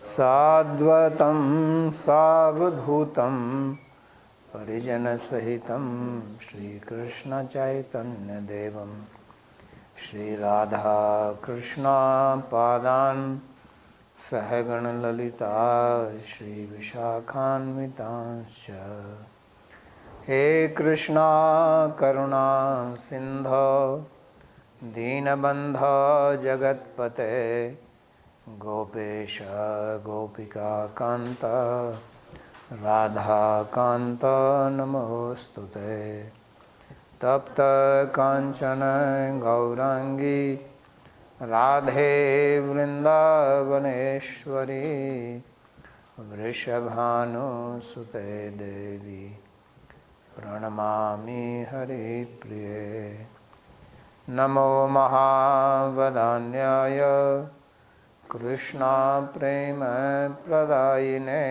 साद्वतं सावधूतं परिजनसहितं श्रीकृष्णचैतन्यदेवं श्रीराधाकृष्णपादान् सहगणललिता श्रीविशाखान्वितांश्च। हे कृष्णा करुणा सिन्धो दीनबन्धो जगत्पते गोपेश गोपिकान्त राधाकान्त नमोस्तुते। तप्त कांचन गौरांगी राधे वृंदावनेश्वरी वृषभानुसुते देवी प्रणमामि हरिप्रिये। नमो महावदान्याय कृष्णा प्रेम प्रदायिने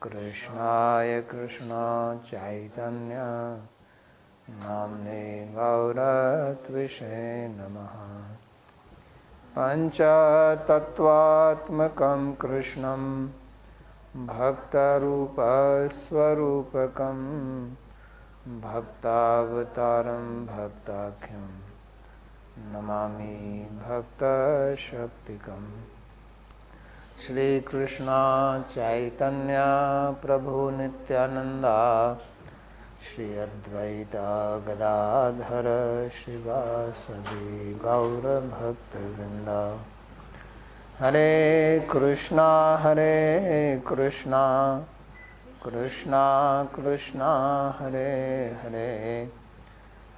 कृष्णाय कृष्णा चैतन्य नाम्ने गौरत्विषे नमः। पंचतत्वात्मकं कृष्णं भक्तरूपस्वरूपकं भक्तावतारं भक्ताख्यं नमामि भक्तशक्तिकम्। श्री कृष्णा चैतन्य प्रभु नित्यानंदा श्री अद्वैता गदाधर श्रीवासदि गौर भक्तवृंदा। हरे कृष्णा कृष्णा कृष्णा हरे हरे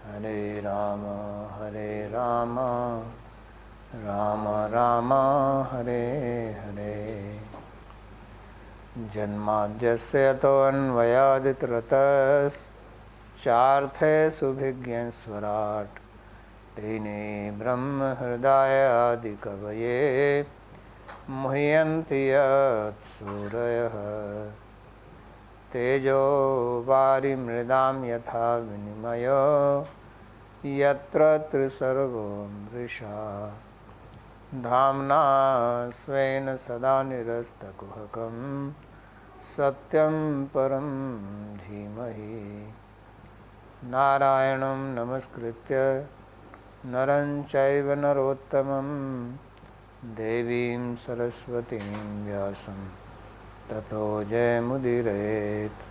हरे राम राम राम हरे हरे। जन्माद्यस्य तोऽन्वयादितरतश्चार्थेषुभिज्ञस्वराट् तेने ब्रह्महृदायादिकवये मुह्यन्ति यत्सूरयः। तेजो वारिमृदां यथा विनिमयो यत्र त्रिसर्गो मृषा धाम्ना स्वेन सदा निरस्तकुहकं सत्यं परं धीमहि। नारायणं नमस्कृत्य नरं चैव नरोत्तमं देवीं सरस्वतीं व्यासं ततो जयमुदीरयेत्।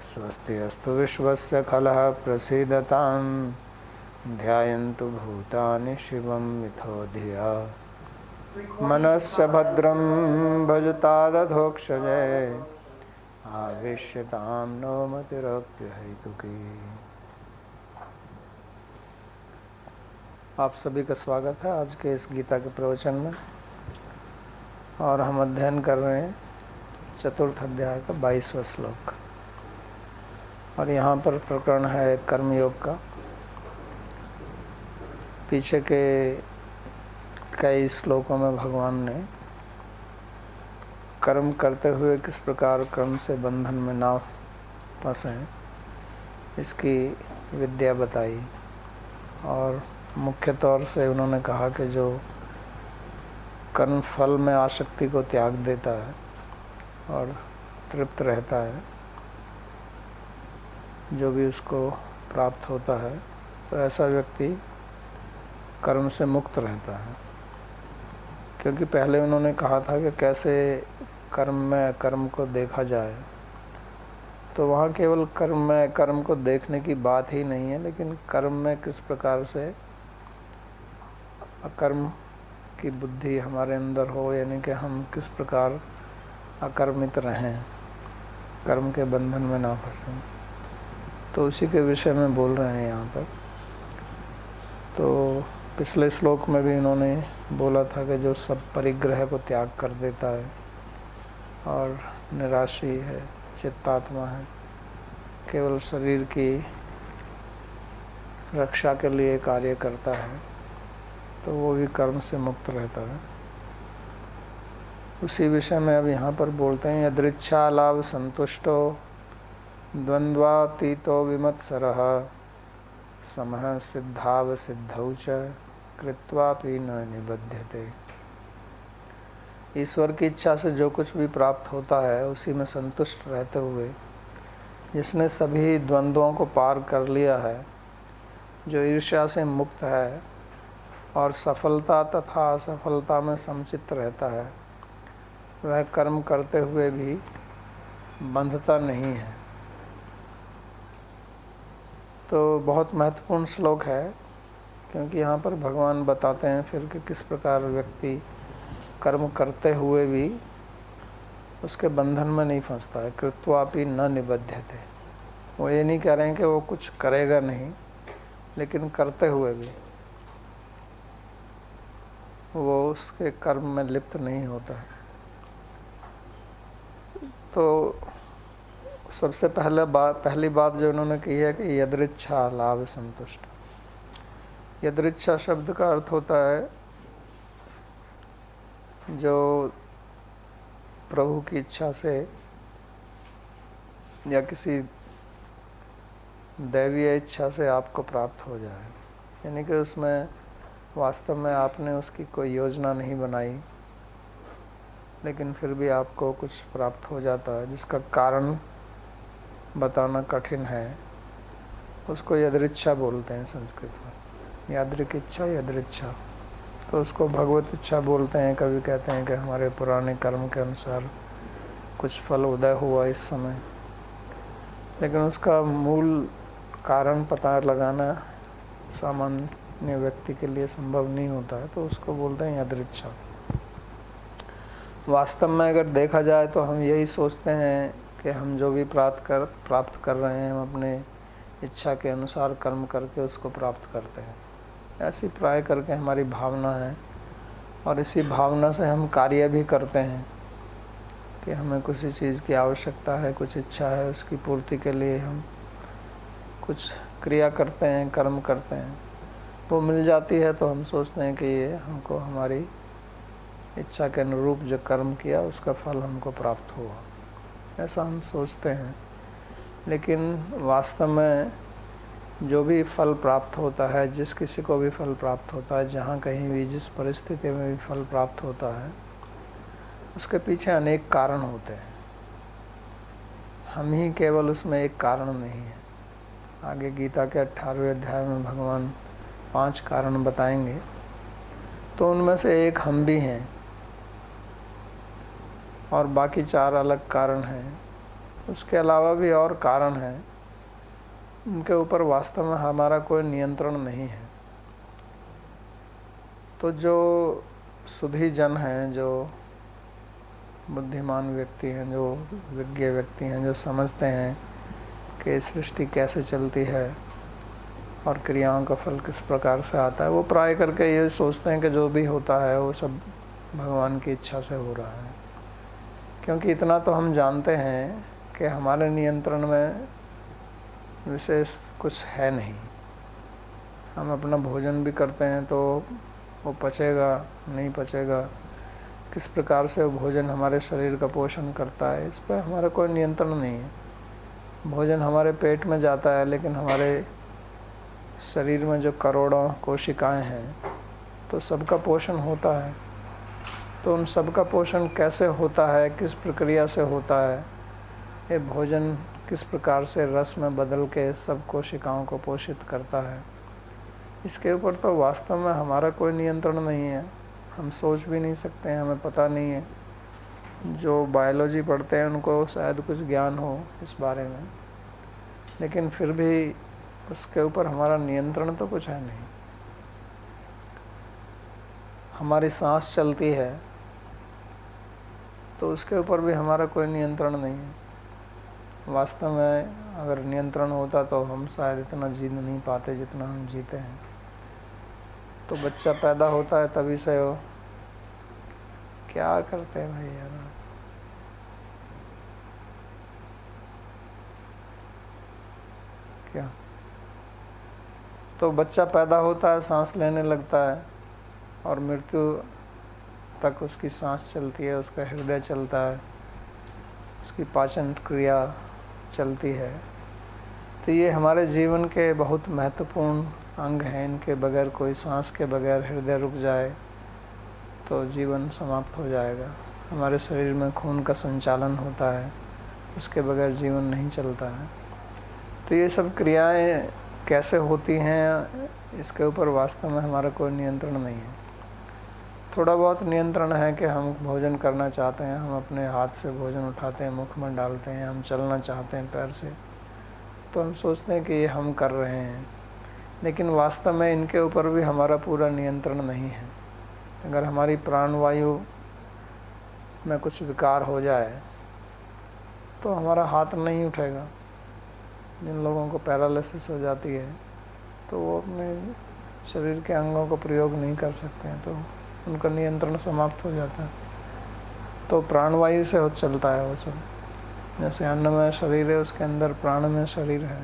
स्वस्ति अस्तु विश्वस्य खलः प्रसीदतां ध्यायन्तु भूतानि शिवं मिथो धिया। मनश्च भद्रं भजतादधोक्षजे आविश्यतां नो मतिरप्यहैतुकी। आप सभी का स्वागत है आज के इस गीता के प्रवचन में। और हम अध्ययन कर रहे हैं चतुर्थ अध्याय का 22वां श्लोक। और यहाँ पर प्रकरण है कर्मयोग का। पीछे के कई श्लोकों में भगवान ने कर्म करते हुए किस प्रकार कर्म से बंधन में ना फंसें इसकी विद्या बताई। और मुख्य तौर से उन्होंने कहा कि जो कर्म फल में आसक्ति को त्याग देता है और तृप्त रहता है, जो भी उसको प्राप्त होता है, तो ऐसा व्यक्ति कर्म से मुक्त रहता है। क्योंकि पहले उन्होंने कहा था कि कैसे कर्म में कर्म को देखा जाए, तो वहाँ केवल कर्म में कर्म को देखने की बात ही नहीं है, लेकिन कर्म में किस प्रकार से अकर्म की बुद्धि हमारे अंदर हो, यानी कि हम किस प्रकार अकर्मित रहें, कर्म के बंधन में ना फंसें। तो उसी के विषय में बोल रहे हैं यहाँ पर। तो पिछले श्लोक में भी इन्होंने बोला था कि जो सब परिग्रह को त्याग कर देता है और निराशी है, चित्तात्मा है, केवल शरीर की रक्षा के लिए कार्य करता है, तो वो भी कर्म से मुक्त रहता है। उसी विषय में अब यहाँ पर बोलते हैं, यदृच्छा लाभ संतुष्टो द्वंद्वातीतो विमत्सरः समः सिद्धाव सिद्धौ च कृत्वापि न निबध्यते। ईश्वर की इच्छा से जो कुछ भी प्राप्त होता है उसी में संतुष्ट रहते हुए जिसने सभी द्वंद्वों को पार कर लिया है, जो ईर्ष्या से मुक्त है और सफलता तथा असफलता में समचित्त रहता है, वह कर्म करते हुए भी बंधता नहीं है। तो बहुत महत्वपूर्ण श्लोक है, क्योंकि यहाँ पर भगवान बताते हैं फिर कि किस प्रकार व्यक्ति कर्म करते हुए भी उसके बंधन में नहीं फंसता है। कृत्वापि न निबध्यते, वो ये नहीं कह रहे हैं कि वो कुछ करेगा नहीं, लेकिन करते हुए भी वो उसके कर्म में लिप्त नहीं होता है। तो सबसे पहली बात जो उन्होंने की है कि यदृच्छा लाभ संतुष्ट। यदृच्छा शब्द का अर्थ होता है जो प्रभु की इच्छा से या किसी दैवीय इच्छा से आपको प्राप्त हो जाए, यानी कि उसमें वास्तव में आपने उसकी कोई योजना नहीं बनाई, लेकिन फिर भी आपको कुछ प्राप्त हो जाता है जिसका कारण बताना कठिन है। उसको यदृच्छा बोलते हैं संस्कृत में। यादृक इच्छा, यदृच्छा, तो उसको भगवत इच्छा बोलते हैं। कभी कहते हैं कि हमारे पुराने कर्म के अनुसार कुछ फल उदय हुआ इस समय, लेकिन उसका मूल कारण पता लगाना सामान्य व्यक्ति के लिए संभव नहीं होता है, तो उसको बोलते हैं यदृच्छा। वास्तव में अगर देखा जाए तो हम यही सोचते हैं कि हम जो भी प्राप्त कर रहे हैं, हम अपने इच्छा के अनुसार कर्म करके उसको प्राप्त करते हैं। ऐसी प्राय करके हमारी भावना है, और इसी भावना से हम कार्य भी करते हैं कि हमें किसी चीज़ की आवश्यकता है, कुछ इच्छा है, उसकी पूर्ति के लिए हम कुछ क्रिया करते हैं, कर्म करते हैं। वो मिल जाती है तो हम सोचते हैं कि ये हमको हमारी इच्छा के अनुरूप जो कर्म किया उसका फल हमको प्राप्त हुआ, ऐसा हम सोचते हैं। लेकिन वास्तव में जो भी फल प्राप्त होता है, जिस किसी को भी फल प्राप्त होता है, जहाँ कहीं भी जिस परिस्थिति में भी फल प्राप्त होता है, उसके पीछे अनेक कारण होते हैं। हम ही केवल उसमें एक कारण नहीं है। आगे गीता के 18वें अध्याय में भगवान 5 कारण बताएंगे, तो उनमें से एक हम भी हैं और बाकी 4 अलग कारण हैं। उसके अलावा भी और कारण हैं, उनके ऊपर वास्तव में हमारा कोई नियंत्रण नहीं है। तो जो सुधी जन हैं, जो बुद्धिमान व्यक्ति हैं, जो विज्ञ व्यक्ति हैं, जो समझते हैं कि सृष्टि कैसे चलती है और क्रियाओं का फल किस प्रकार से आता है, वो प्राय करके ये सोचते हैं कि जो भी होता है वो सब भगवान की इच्छा से हो रहा है। क्योंकि इतना तो हम जानते हैं कि हमारे नियंत्रण में विशेष कुछ है नहीं। हम अपना भोजन भी करते हैं तो वो पचेगा नहीं पचेगा, किस प्रकार से वो भोजन हमारे शरीर का पोषण करता है, इस पर हमारा कोई नियंत्रण नहीं है। भोजन हमारे पेट में जाता है, लेकिन हमारे शरीर में जो करोड़ों कोशिकाएं हैं, तो सबका पोषण होता है। तो उन सबका पोषण कैसे होता है, किस प्रक्रिया से होता है, ये भोजन किस प्रकार से रस में बदल के सब कोशिकाओं को पोषित करता है, इसके ऊपर तो वास्तव में हमारा कोई नियंत्रण नहीं है। हम सोच भी नहीं सकते हैं, हमें पता नहीं है। जो बायोलॉजी पढ़ते हैं उनको शायद कुछ ज्ञान हो इस बारे में, लेकिन फिर भी उसके ऊपर हमारा नियंत्रण तो कुछ है नहीं। हमारी सांस चलती है तो उसके ऊपर भी हमारा कोई नियंत्रण नहीं है। वास्तव में अगर नियंत्रण होता तो हम शायद इतना जी नहीं पाते जितना हम जीते हैं। तो बच्चा पैदा होता है, तभी से वो क्या करते हैं भाई यार, क्या, तो बच्चा पैदा होता है, सांस लेने लगता है और मृत्यु तक उसकी सांस चलती है, उसका हृदय चलता है, उसकी पाचन क्रिया चलती है। तो ये हमारे जीवन के बहुत महत्वपूर्ण अंग हैं। इनके बगैर, कोई सांस के बगैर हृदय रुक जाए तो जीवन समाप्त हो जाएगा। हमारे शरीर में खून का संचालन होता है, उसके बगैर जीवन नहीं चलता है। तो ये सब क्रियाएं कैसे होती हैं, इसके ऊपर वास्तव में हमारा कोई नियंत्रण नहीं है। थोड़ा बहुत नियंत्रण है कि हम भोजन करना चाहते हैं, हम अपने हाथ से भोजन उठाते हैं, मुख में डालते हैं, हम चलना चाहते हैं पैर से, तो हम सोचते हैं कि ये हम कर रहे हैं, लेकिन वास्तव में इनके ऊपर भी हमारा पूरा नियंत्रण नहीं है। अगर हमारी प्राणवायु में कुछ विकार हो जाए तो हमारा हाथ नहीं उठेगा। जिन लोगों को पैरालिसिस हो जाती है तो वो अपने शरीर के अंगों का प्रयोग नहीं कर सकते हैं, तो उनका नियंत्रण समाप्त हो जाता है। तो प्राणवायु से चलता है वो सब। जैसे अन्नमय शरीर है, उसके अंदर प्राणमय शरीर है,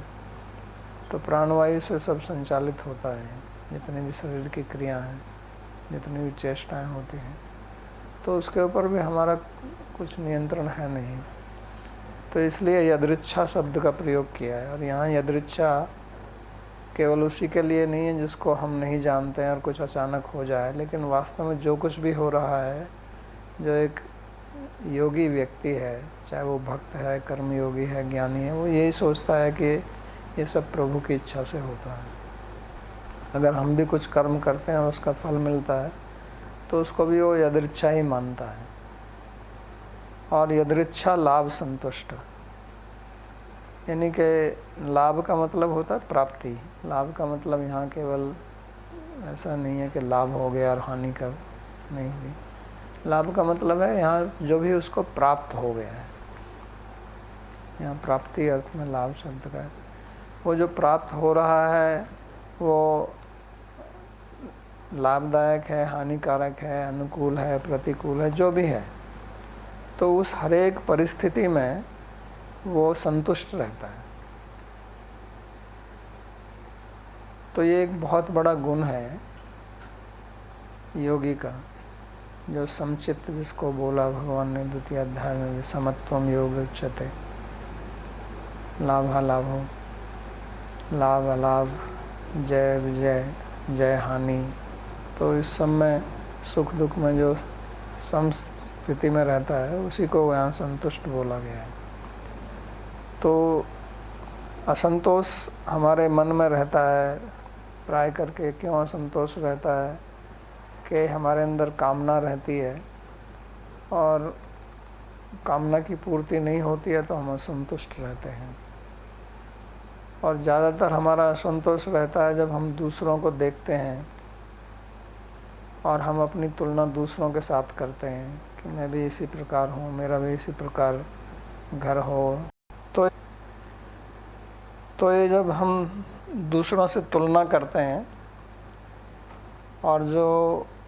तो प्राणवायु से सब संचालित होता है। जितनी भी शरीर की क्रिया हैं, जितनी भी चेष्टाएं होती हैं, तो उसके ऊपर भी हमारा कुछ नियंत्रण है नहीं। तो इसलिए यदृच्छा शब्द का प्रयोग किया है। और यहाँ यदृच्छा केवल उसी के लिए नहीं है जिसको हम नहीं जानते हैं और कुछ अचानक हो जाए, लेकिन वास्तव में जो कुछ भी हो रहा है, जो एक योगी व्यक्ति है, चाहे वो भक्त है, कर्मयोगी है, ज्ञानी है, वो यही सोचता है कि ये सब प्रभु की इच्छा से होता है। अगर हम भी कुछ कर्म करते हैं और उसका फल मिलता है तो उसको भी वो यदृच्छा ही मानता है। और यदृच्छा लाभ संतुष्ट, यानी कि लाभ का मतलब होता है प्राप्ति। लाभ का मतलब यहाँ केवल ऐसा नहीं है कि लाभ हो गया और हानि का नहीं हुई। लाभ का मतलब है यहाँ जो भी उसको प्राप्त हो गया है। यहाँ प्राप्ति अर्थ में लाभ शब्द का है। वो जो प्राप्त हो रहा है वो लाभदायक है, हानिकारक है, अनुकूल है, प्रतिकूल है, जो भी है, तो उस हर एक परिस्थिति में वो संतुष्ट रहता है। तो ये एक बहुत बड़ा गुण है योगी का, जो समचित्त जिसको बोला भगवान ने द्वितीय अध्याय में भी, समत्वम योग उच्यते। लाभालाभो, लाभ अलाभ, जय विजय, जय हानि, तो इस सब में सुख दुख में जो सम स्थिति में रहता है उसी को यहाँ संतुष्ट बोला गया है। तो असंतोष हमारे मन में रहता है प्राय करके। क्यों असंतोष रहता है? कि हमारे अंदर कामना रहती है और कामना की पूर्ति नहीं होती है तो हम असंतुष्ट रहते हैं। और ज़्यादातर हमारा असंतोष रहता है जब हम दूसरों को देखते हैं और हम अपनी तुलना दूसरों के साथ करते हैं कि मैं भी इसी प्रकार हूँ, मेरा भी इसी प्रकार घर हो। तो ये जब हम दूसरों से तुलना करते हैं और जो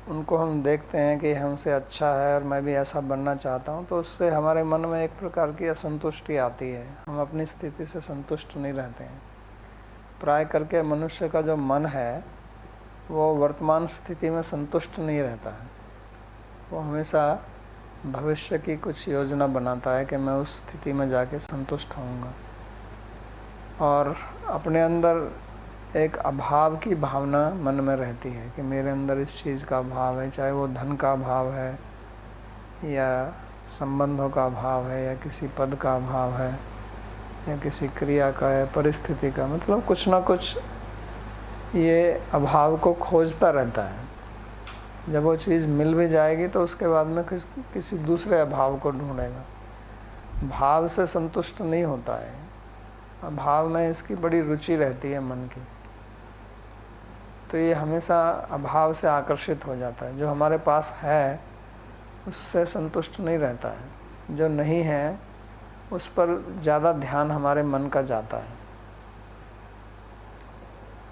उनको हम देखते हैं कि हमसे अच्छा है और मैं भी ऐसा बनना चाहता हूँ, तो उससे हमारे मन में एक प्रकार की असंतुष्टि आती है। हम अपनी स्थिति से संतुष्ट नहीं रहते हैं। प्राय करके मनुष्य का जो मन है वो वर्तमान स्थिति में संतुष्ट नहीं रहता है। वो हमेशा भविष्य की कुछ योजना बनाता है कि मैं उस स्थिति में जाके संतुष्ट होऊंगा, और अपने अंदर एक अभाव की भावना मन में रहती है कि मेरे अंदर इस चीज़ का अभाव है, चाहे वो धन का अभाव है या संबंधों का अभाव है या किसी पद का अभाव है या किसी क्रिया का है, परिस्थिति का, मतलब कुछ ना कुछ ये अभाव को खोजता रहता है। जब वो चीज़ मिल भी जाएगी तो उसके बाद में किसी दूसरे अभाव को ढूंढेगा। भाव से संतुष्ट नहीं होता है, अभाव में इसकी बड़ी रुचि रहती है मन की। तो ये हमेशा अभाव से आकर्षित हो जाता है। जो हमारे पास है उससे संतुष्ट नहीं रहता है, जो नहीं है उस पर ज़्यादा ध्यान हमारे मन का जाता है।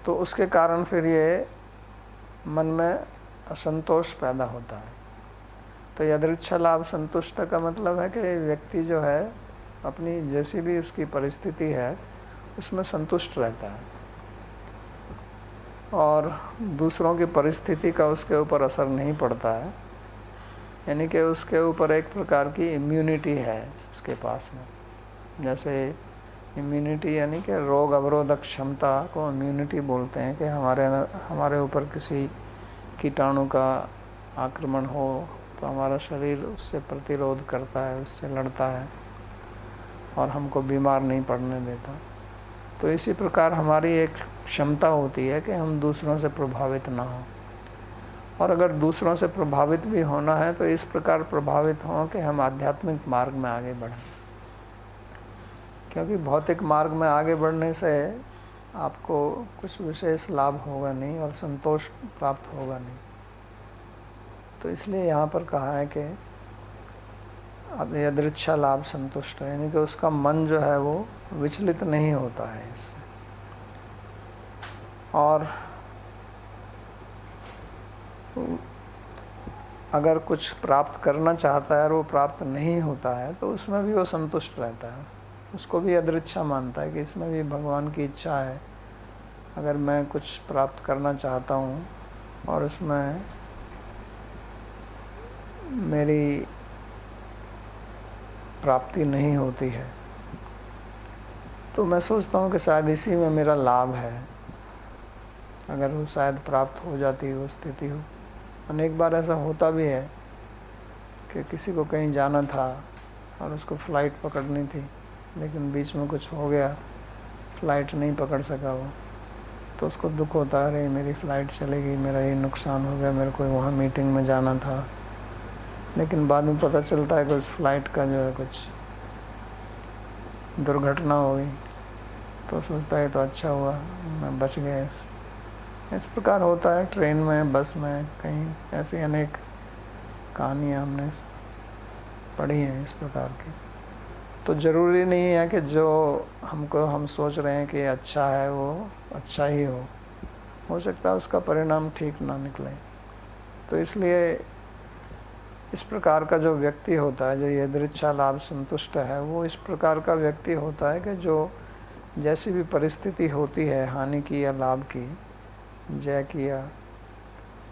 तो उसके कारण फिर ये मन में असंतोष पैदा होता है। तो यदृच्छा लाभ संतुष्ट का मतलब है कि व्यक्ति जो है अपनी जैसी भी उसकी परिस्थिति है उसमें संतुष्ट रहता है और दूसरों की परिस्थिति का उसके ऊपर असर नहीं पड़ता है। यानी कि उसके ऊपर एक प्रकार की इम्यूनिटी है उसके पास में। जैसे इम्यूनिटी यानी कि रोग अवरोधक क्षमता को इम्यूनिटी बोलते हैं, कि हमारे ऊपर किसी कीटाणु का आक्रमण हो तो हमारा शरीर उससे प्रतिरोध करता है, उससे लड़ता है और हमको बीमार नहीं पड़ने देता। तो इसी प्रकार हमारी एक क्षमता होती है कि हम दूसरों से प्रभावित ना हो, और अगर दूसरों से प्रभावित भी होना है तो इस प्रकार प्रभावित हों कि हम आध्यात्मिक मार्ग में आगे बढ़ें। क्योंकि भौतिक मार्ग में आगे बढ़ने से आपको कुछ विशेष लाभ होगा नहीं और संतोष प्राप्त होगा नहीं। तो इसलिए यहाँ पर कहा है कि यदृच्छा लाभ संतुष्ट है, यानी कि उसका मन जो है वो विचलित नहीं होता है इससे। और अगर कुछ प्राप्त करना चाहता है और वो प्राप्त नहीं होता है तो उसमें भी वो संतुष्ट रहता है, उसको भी यदृच्छा मानता है कि इसमें भी भगवान की इच्छा है। अगर मैं कुछ प्राप्त करना चाहता हूँ और उसमें मेरी प्राप्ति नहीं होती है तो मैं सोचता हूँ कि शायद इसी में मेरा लाभ है। अगर वो शायद प्राप्त हो जाती है वो स्थिति हो। अनेक बार ऐसा होता भी है कि किसी को कहीं जाना था और उसको फ़्लाइट पकड़नी थी, लेकिन बीच में कुछ हो गया, फ़्लाइट नहीं पकड़ सका वो, तो उसको दुख होता है, अरे मेरी फ़्लाइट चलेगी, मेरा ये नुकसान हो गया, मेरे को वहाँ मीटिंग में जाना था। लेकिन बाद में पता चलता है कि उस फ़्लाइट का जो है कुछ दुर्घटना हो गई, तो सोचता है तो अच्छा हुआ मैं बच गया। इस प्रकार होता है ट्रेन में, बस में, कहीं ऐसी अनेक कहानियाँ हमने पढ़ी हैं इस प्रकार की। तो ज़रूरी नहीं है कि जो हम सोच रहे हैं कि अच्छा है वो अच्छा ही हो सकता है उसका परिणाम ठीक ना निकले। तो इसलिए इस प्रकार का जो व्यक्ति होता है, जो यदृच्छा लाभ संतुष्ट है, वो इस प्रकार का व्यक्ति होता है कि जो जैसी भी परिस्थिति होती है, हानि की या लाभ की, जय की या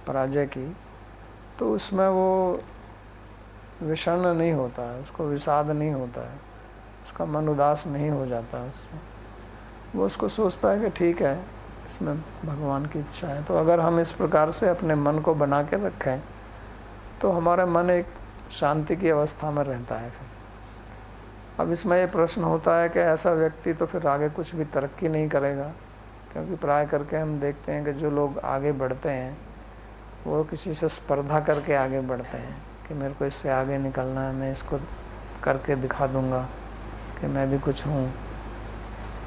पराजय की, तो उसमें वो विषण्ण नहीं होता है, उसको विषाद नहीं होता है, उसका मन उदास नहीं हो जाता उससे। वो उसको सोचता है कि ठीक है, इसमें भगवान की इच्छा है। तो अगर हम इस प्रकार से अपने मन को बना के रखें तो हमारा मन एक शांति की अवस्था में रहता है। फिर अब इसमें ये प्रश्न होता है कि ऐसा व्यक्ति तो फिर आगे कुछ भी तरक्की नहीं करेगा, क्योंकि प्राय करके हम देखते हैं कि जो लोग आगे बढ़ते हैं वो किसी से स्पर्धा करके आगे बढ़ते हैं कि मेरे को इससे आगे निकलना है, मैं इसको करके दिखा दूंगा कि मैं भी कुछ हूँ।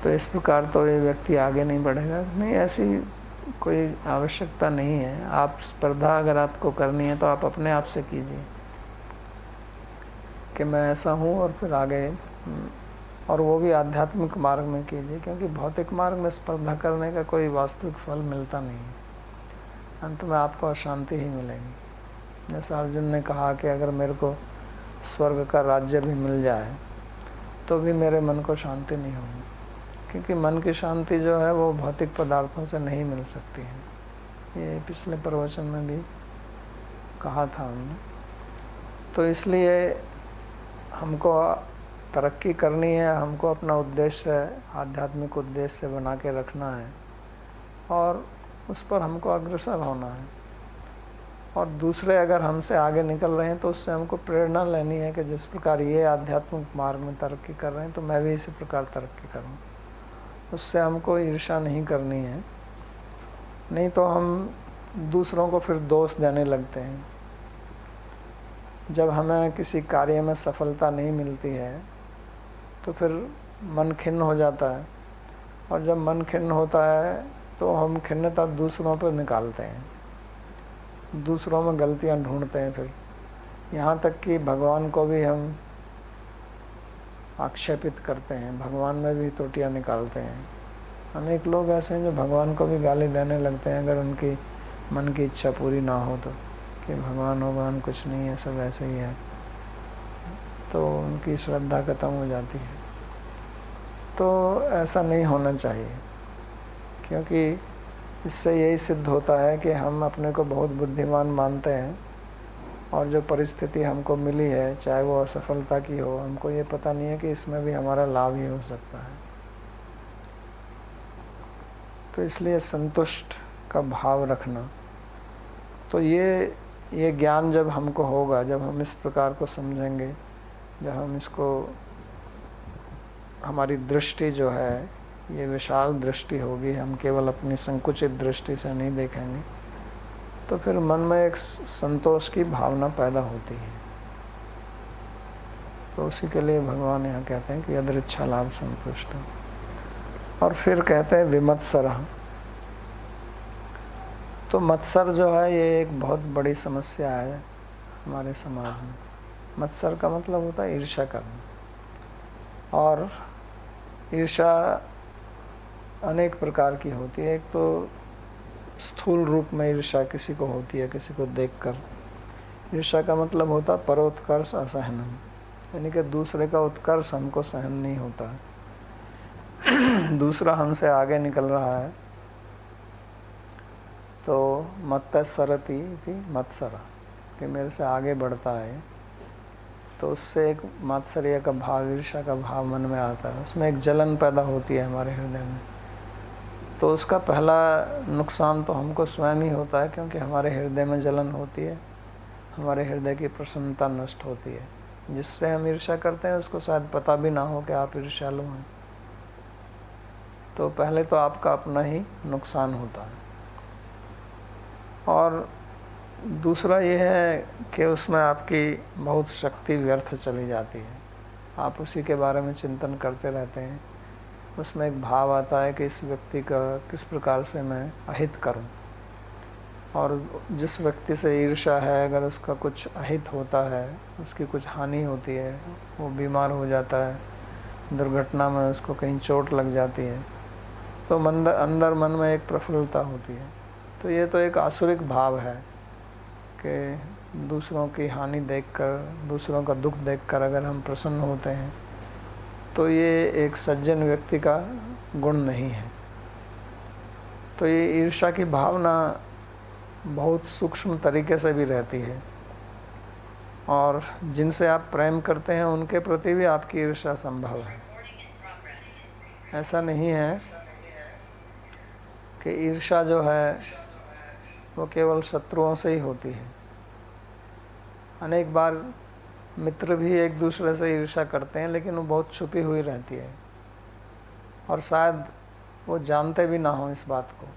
तो इस प्रकार तो ये व्यक्ति आगे नहीं बढ़ेगा। नहीं, ऐसी कोई आवश्यकता नहीं है। आप स्पर्धा अगर आपको करनी है तो आप अपने आप से कीजिए कि मैं ऐसा हूँ, और फिर आगे, और वो भी आध्यात्मिक मार्ग में कीजिए, क्योंकि भौतिक मार्ग में स्पर्धा करने का कोई वास्तविक फल मिलता नहीं है। अंत में आपको अशांति ही मिलेगी। जैसा अर्जुन ने कहा कि अगर मेरे को स्वर्ग का राज्य भी मिल जाए तो भी मेरे मन को शांति नहीं होगी, क्योंकि मन की शांति जो है वो भौतिक पदार्थों से नहीं मिल सकती है। ये पिछले प्रवचन में भी कहा था हमने। तो इसलिए हमको तरक्की करनी है, हमको अपना उद्देश्य आध्यात्मिक उद्देश्य बना के रखना है और उस पर हमको अग्रसर होना है। और दूसरे अगर हमसे आगे निकल रहे हैं तो उससे हमको प्रेरणा लेनी है कि जिस प्रकार ये आध्यात्मिक मार्ग में तरक्की कर रहे हैं तो मैं भी इसी प्रकार तरक्की करूँ। उससे हमको ईर्ष्या नहीं करनी है, नहीं तो हम दूसरों को फिर दोष देने लगते हैं। जब हमें किसी कार्य में सफलता नहीं मिलती है तो फिर मन खिन्न हो जाता है, और जब मन खिन्न होता है तो हम खिन्नता दूसरों पर निकालते हैं, दूसरों में गलतियां ढूंढते हैं। फिर यहाँ तक कि भगवान को भी हम आक्षेपित करते हैं, भगवान में भी त्रुटियां निकालते हैं। अनेक लोग ऐसे हैं जो भगवान को भी गाली देने लगते हैं अगर उनकी मन की इच्छा पूरी ना हो तो, कि भगवान कुछ नहीं है, सब ऐसे ही है, तो उनकी श्रद्धा खत्म हो जाती है। तो ऐसा नहीं होना चाहिए, क्योंकि इससे यही सिद्ध होता है कि हम अपने को बहुत बुद्धिमान मानते हैं, और जो परिस्थिति हमको मिली है, चाहे वो असफलता की हो, हमको ये पता नहीं है कि इसमें भी हमारा लाभ ही हो सकता है। तो इसलिए संतुष्ट का भाव रखना, तो ये ये ज्ञान जब हमको होगा, जब हम इस प्रकार को समझेंगे, जब हम इसको, हमारी दृष्टि जो है ये विशाल दृष्टि होगी, हम केवल अपनी संकुचित दृष्टि से नहीं देखेंगे, तो फिर मन में एक संतोष की भावना पैदा होती है। तो उसी के लिए भगवान यहाँ कहते हैं कि यदृच्छा लाभ संतुष्ट। और फिर कहते हैं विमत्सरः। तो मत्सर जो है ये एक बहुत बड़ी समस्या है हमारे समाज में। मत्सर का मतलब होता है ईर्ष्या करना। और ईर्ष्या अनेक प्रकार की होती है। एक तो स्थूल रूप में ईर्ष्या किसी को होती है, किसी को देखकर। ईर्ष्या का मतलब होता है परोत्कर्ष असहनम, यानी कि दूसरे का उत्कर्ष हमको सहन नहीं होता है। दूसरा हमसे आगे निकल रहा है तो मत्सरति इति मत्सरा, कि मेरे से आगे बढ़ता है, तो उससे एक मात्सर्य का भाव, ईर्ष्या का भाव मन में आता है। उसमें एक जलन पैदा होती है हमारे हृदय में। तो उसका पहला नुकसान तो हमको स्वयं ही होता है, क्योंकि हमारे हृदय में जलन होती है, हमारे हृदय की प्रसन्नता नष्ट होती है। जिससे हम ईर्ष्या करते हैं उसको शायद पता भी ना हो कि आप ईर्ष्यालु हैं। तो पहले तो आपका अपना ही नुकसान होता है। और दूसरा ये है कि उसमें आपकी बहुत शक्ति व्यर्थ चली जाती है। आप उसी के बारे में चिंतन करते रहते हैं। उसमें एक भाव आता है कि इस व्यक्ति का किस प्रकार से मैं अहित करूं। और जिस व्यक्ति से ईर्ष्या है, अगर उसका कुछ अहित होता है, उसकी कुछ हानि होती है, वो बीमार हो जाता है, दुर्घटना में उसको कहीं चोट लग जाती है, तो अंदर मन में एक प्रफुल्लता होती है। तो ये तो एक आसुरिक भाव है कि दूसरों की हानि देखकर, दूसरों का दुख देखकर अगर हम प्रसन्न होते हैं, तो ये एक सज्जन व्यक्ति का गुण नहीं है। तो ये ईर्ष्या की भावना बहुत सूक्ष्म तरीके से भी रहती है। और जिनसे आप प्रेम करते हैं उनके प्रति भी आपकी ईर्ष्या संभव है। ऐसा नहीं है कि ईर्ष्या जो है वो केवल शत्रुओं से ही होती है। अनेक बार मित्र भी एक दूसरे से ईर्ष्या करते हैं, लेकिन वो बहुत छुपी हुई रहती है और शायद वो जानते भी ना हो इस बात को।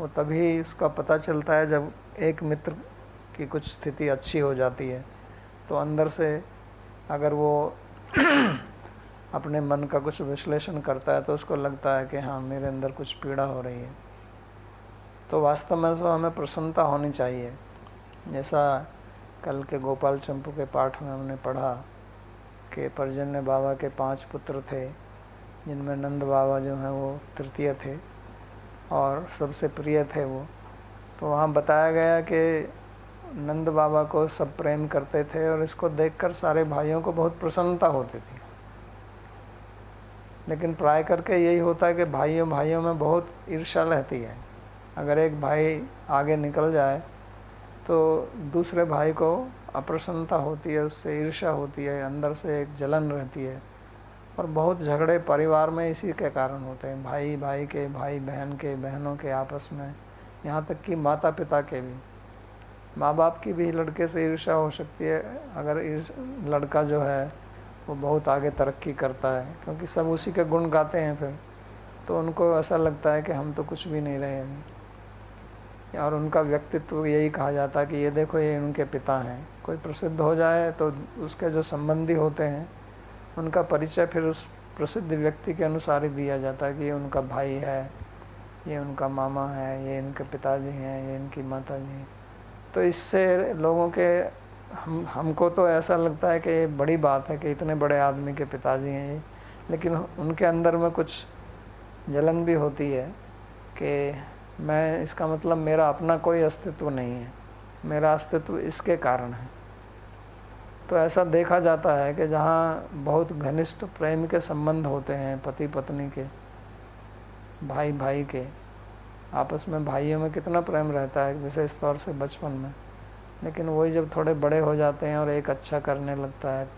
वो तभी उसका पता चलता है जब एक मित्र की कुछ स्थिति अच्छी हो जाती है, तो अंदर से अगर वो अपने मन का कुछ विश्लेषण करता है तो उसको लगता है कि हाँ, मेरे अंदर कुछ पीड़ा हो रही है। तो वास्तव में तो हमें प्रसन्नता होनी चाहिए। जैसा कल के गोपाल चंपू के पाठ में हमने पढ़ा कि पर्जन्य बाबा के 5 पुत्र थे, जिनमें नंद बाबा जो हैं वो तृतीय थे और सबसे प्रिय थे वो। तो वहाँ बताया गया कि नंद बाबा को सब प्रेम करते थे और इसको देखकर सारे भाइयों को बहुत प्रसन्नता होती थी। लेकिन प्राय करके यही होता है कि भाइयों में बहुत ईर्ष्या रहती है। अगर एक भाई आगे निकल जाए तो दूसरे भाई को अप्रसन्नता होती है, उससे ईर्ष्या होती है, अंदर से एक जलन रहती है। और बहुत झगड़े परिवार में इसी के कारण होते हैं, भाई भाई के, भाई बहन के, बहनों के आपस में, यहाँ तक कि माता पिता के भी। माँ बाप की भी लड़के से ईर्ष्या हो सकती है अगर लड़का जो है वो बहुत आगे तरक्की करता है, क्योंकि सब उसी के गुण गाते हैं फिर, तो उनको ऐसा लगता है कि हम तो कुछ भी नहीं रहे हैं। और उनका व्यक्तित्व यही कहा जाता है कि ये देखो, ये उनके पिता हैं। कोई प्रसिद्ध हो जाए तो उसके जो संबंधी होते हैं उनका परिचय फिर उस प्रसिद्ध व्यक्ति के अनुसार ही दिया जाता है कि ये उनका भाई है, ये उनका मामा है, ये इनके पिताजी हैं, ये इनकी माता जी हैं। तो इससे लोगों के हमको तो ऐसा लगता है कि ये बड़ी बात है कि इतने बड़े आदमी के पिताजी हैं ये, लेकिन उनके अंदर में कुछ जलन भी होती है कि मैं, इसका मतलब मेरा अपना कोई अस्तित्व नहीं है, मेरा अस्तित्व इसके कारण है। तो ऐसा देखा जाता है कि जहाँ बहुत घनिष्ठ प्रेम के संबंध होते हैं, पति पत्नी के, भाई भाई के, आपस में भाइयों में कितना प्रेम रहता है विशेष तौर से बचपन में। लेकिन वही जब थोड़े बड़े हो जाते हैं और एक अच्छा करने लगता है,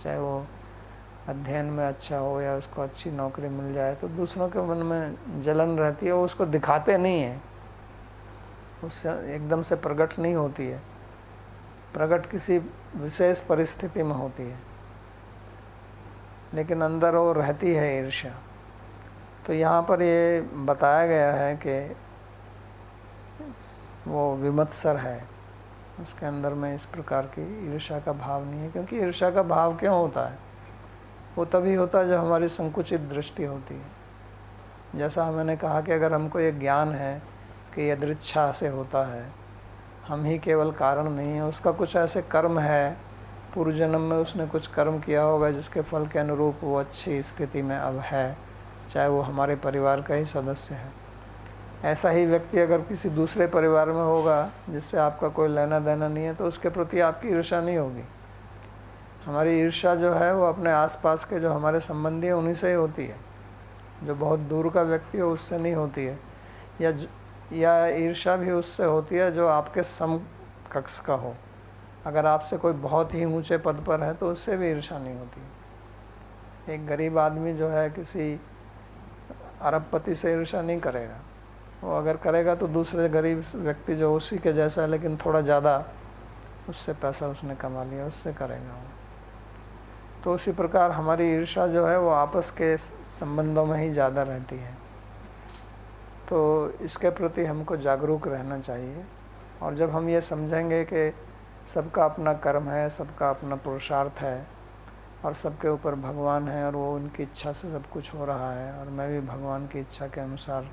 चाहे वो अध्ययन में अच्छा हो या उसको अच्छी नौकरी मिल जाए, तो दूसरों के मन में जलन रहती है। वो उसको दिखाते नहीं है, उससे एकदम से प्रकट नहीं होती है, प्रकट किसी विशेष परिस्थिति में होती है, लेकिन अंदर वो रहती है ईर्ष्या। तो यहाँ पर ये बताया गया है कि वो विमत्सर है, उसके अंदर में इस प्रकार की ईर्ष्या का भाव नहीं है। क्योंकि ईर्ष्या का भाव क्यों होता है? वो तभी होता है जब हमारी संकुचित दृष्टि होती है। जैसा मैंने कहा कि अगर हमको ये ज्ञान है कि यदृच्छा से होता है, हम ही केवल कारण नहीं है, उसका कुछ ऐसे कर्म है, पूर्व जन्म में उसने कुछ कर्म किया होगा जिसके फल के अनुरूप वो अच्छी स्थिति में अब है, चाहे वो हमारे परिवार का ही सदस्य है। ऐसा ही व्यक्ति अगर किसी दूसरे परिवार में होगा जिससे आपका कोई लेना देना नहीं है, तो उसके प्रति आपकी ईर्ष्या नहीं होगी। हमारी ईर्ष्या जो है वो अपने आसपास के जो हमारे संबंधी हैं उन्हीं से ही होती है। जो बहुत दूर का व्यक्ति हो उससे नहीं होती है, या ईर्ष्या भी उससे होती है जो आपके समकक्ष का हो। अगर आपसे कोई बहुत ही ऊंचे पद पर है तो उससे भी ईर्ष्या नहीं होती। एक गरीब आदमी जो है किसी अरबपति से ईर्ष्या नहीं करेगा। वो अगर करेगा तो दूसरे गरीब व्यक्ति जो उसी के जैसा है लेकिन थोड़ा ज़्यादा उससे पैसा उसने कमा लिया, उससे करेगा वो। तो उसी प्रकार हमारी ईर्ष्या जो है वो आपस के संबंधों में ही ज़्यादा रहती है। तो इसके प्रति हमको जागरूक रहना चाहिए। और जब हम ये समझेंगे कि सबका अपना कर्म है, सबका अपना पुरुषार्थ है और सबके ऊपर भगवान है और वो उनकी इच्छा से सब कुछ हो रहा है और मैं भी भगवान की इच्छा के अनुसार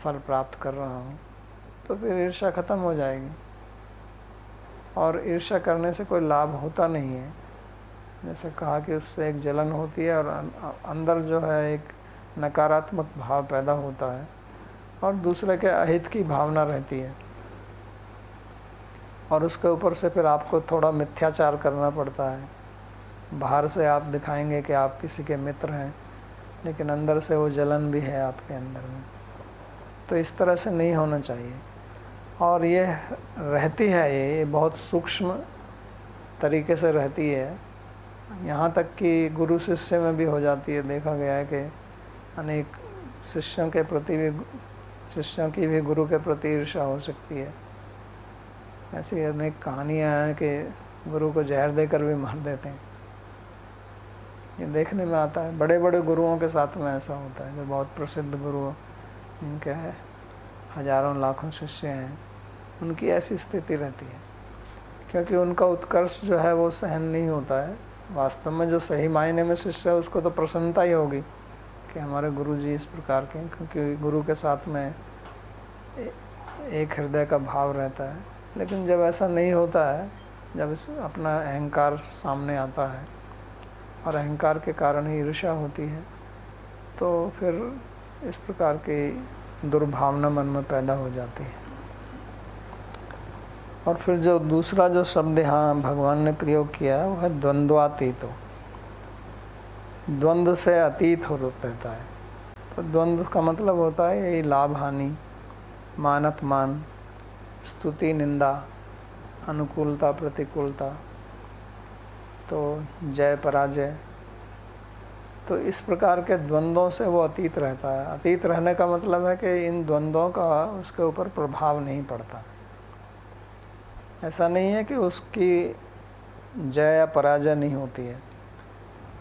फल प्राप्त कर रहा हूँ, तो फिर ईर्ष्या ख़त्म हो जाएगी। और ईर्ष्या करने से कोई लाभ होता नहीं है। जैसे कहा कि उससे एक जलन होती है और अंदर जो है एक नकारात्मक भाव पैदा होता है और दूसरे के अहित की भावना रहती है। और उसके ऊपर से फिर आपको थोड़ा मिथ्याचार करना पड़ता है। बाहर से आप दिखाएंगे कि आप किसी के मित्र हैं, लेकिन अंदर से वो जलन भी है आपके अंदर में। तो इस तरह से नहीं होना चाहिए। और ये रहती है, ये बहुत सूक्ष्म तरीके से रहती है, यहाँ तक कि गुरु शिष्य में भी हो जाती है। देखा गया है कि अनेक शिष्यों के प्रति भी, शिष्यों की भी गुरु के प्रति ईर्ष्या हो सकती है। ऐसी अनेक कहानियाँ हैं कि गुरु को जहर देकर भी मार देते हैं। ये देखने में आता है, बड़े बड़े गुरुओं के साथ में ऐसा होता है। जो बहुत प्रसिद्ध गुरु जिनके हजारों लाखों शिष्य हैं, उनकी ऐसी स्थिति रहती है, क्योंकि उनका उत्कर्ष जो है वो सहन नहीं होता है। वास्तव में जो सही मायने में शिष्य है उसको तो प्रसन्नता ही होगी कि हमारे गुरु जी इस प्रकार के हैं, क्योंकि गुरु के साथ में एक हृदय का भाव रहता है। लेकिन जब ऐसा नहीं होता है, जब इस अपना अहंकार सामने आता है और अहंकार के कारण ही ईर्ष्या होती है, तो फिर इस प्रकार की दुर्भावना मन में पैदा हो जाती है। और फिर जो दूसरा जो शब्द यहाँ भगवान ने प्रयोग किया है वो है द्वंद्वातीत। द्वंद्व से अतीत हो रहता है। तो द्वंद्व का मतलब होता है यही लाभ हानि, मान अपमान, स्तुति निंदा, अनुकूलता प्रतिकूलता, तो जय पराजय। तो इस प्रकार के द्वंद्वों से वो अतीत रहता है। अतीत रहने का मतलब है कि इन द्वंद्वों का उसके ऊपर प्रभाव नहीं पड़ता। ऐसा नहीं है कि उसकी जय या पराजय नहीं होती है,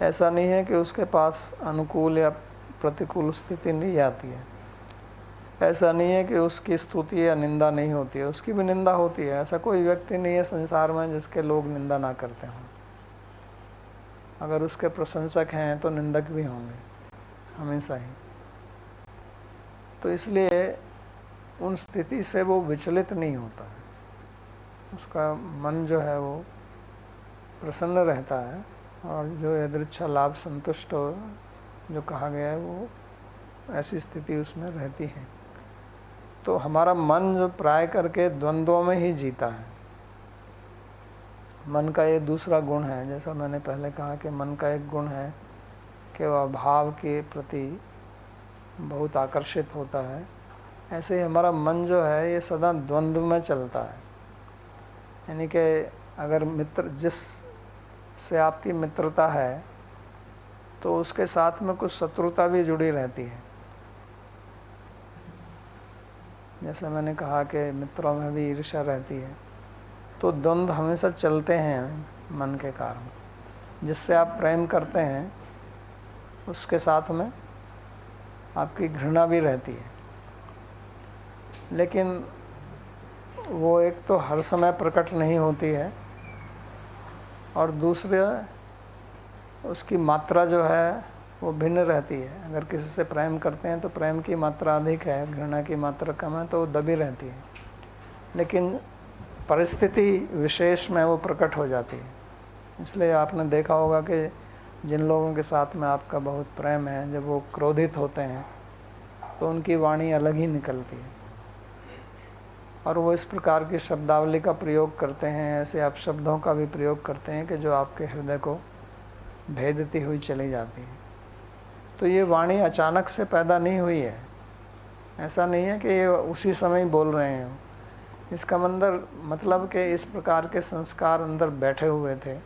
ऐसा नहीं है कि उसके पास अनुकूल या प्रतिकूल स्थिति नहीं आती है, ऐसा नहीं है कि उसकी स्तुति या निंदा नहीं होती है, उसकी भी निंदा होती है। ऐसा कोई व्यक्ति नहीं है संसार में जिसके लोग निंदा ना करते हों। अगर उसके प्रशंसक हैं तो निंदक भी होंगे हमेशा ही। तो इसलिए उन स्थिति से वो विचलित नहीं होता है, उसका मन जो है वो प्रसन्न रहता है। और जो यदृच्छा लाभ संतुष्ट हो, जो कहा गया है, वो ऐसी स्थिति उसमें रहती है। तो हमारा मन जो प्राय करके द्वंद्वों में ही जीता है, मन का ये दूसरा गुण है। जैसा मैंने पहले कहा कि मन का एक गुण है कि वह भाव के प्रति बहुत आकर्षित होता है, ऐसे ही हमारा मन जो है ये सदा द्वंद्व में चलता है। यानी कि अगर मित्र जिस से आपकी मित्रता है तो उसके साथ में कुछ शत्रुता भी जुड़ी रहती है। जैसे मैंने कहा कि मित्रों में भी ईर्ष्या रहती है, तो द्वंद्व हमेशा चलते हैं मन के कारण। जिससे आप प्रेम करते हैं उसके साथ में आपकी घृणा भी रहती है, लेकिन वो एक तो हर समय प्रकट नहीं होती है, और दूसरे उसकी मात्रा जो है वो भिन्न रहती है। अगर किसी से प्रेम करते हैं तो प्रेम की मात्रा अधिक है, घृणा की मात्रा कम है, तो वो दबी रहती है, लेकिन परिस्थिति विशेष में वो प्रकट हो जाती है। इसलिए आपने देखा होगा कि जिन लोगों के साथ में आपका बहुत प्रेम है, जब वो क्रोधित होते हैं तो उनकी वाणी अलग ही निकलती है, और वो इस प्रकार की शब्दावली का प्रयोग करते हैं, ऐसे आप शब्दों का भी प्रयोग करते हैं कि जो आपके हृदय को भेदती हुई चली जाती है। तो ये वाणी अचानक से पैदा नहीं हुई है, ऐसा नहीं है कि ये उसी समय बोल रहे हैं। इसका मतलब कि इस प्रकार के संस्कार अंदर बैठे हुए थे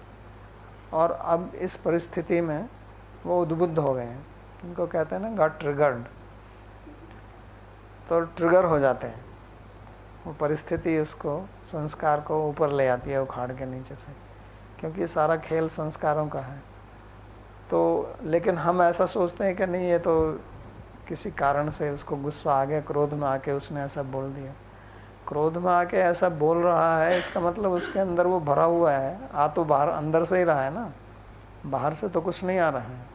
और अब इस परिस्थिति में वो उद्बुद्ध हो गए हैं। इनको कहते हैं ना गॉट ट्रिगर्ड, तो ट्रिगर हो जाते हैं। वो परिस्थिति उसको, संस्कार को ऊपर ले आती है उखाड़ के नीचे से, क्योंकि सारा खेल संस्कारों का है। तो लेकिन हम ऐसा सोचते हैं कि नहीं, ये तो किसी कारण से उसको गुस्सा आ गया, क्रोध में आके उसने ऐसा बोल दिया। क्रोध में आके ऐसा बोल रहा है, इसका मतलब उसके अंदर वो भरा हुआ है। आ तो बाहर अंदर से ही रहा है ना, बाहर से तो कुछ नहीं आ रहा है।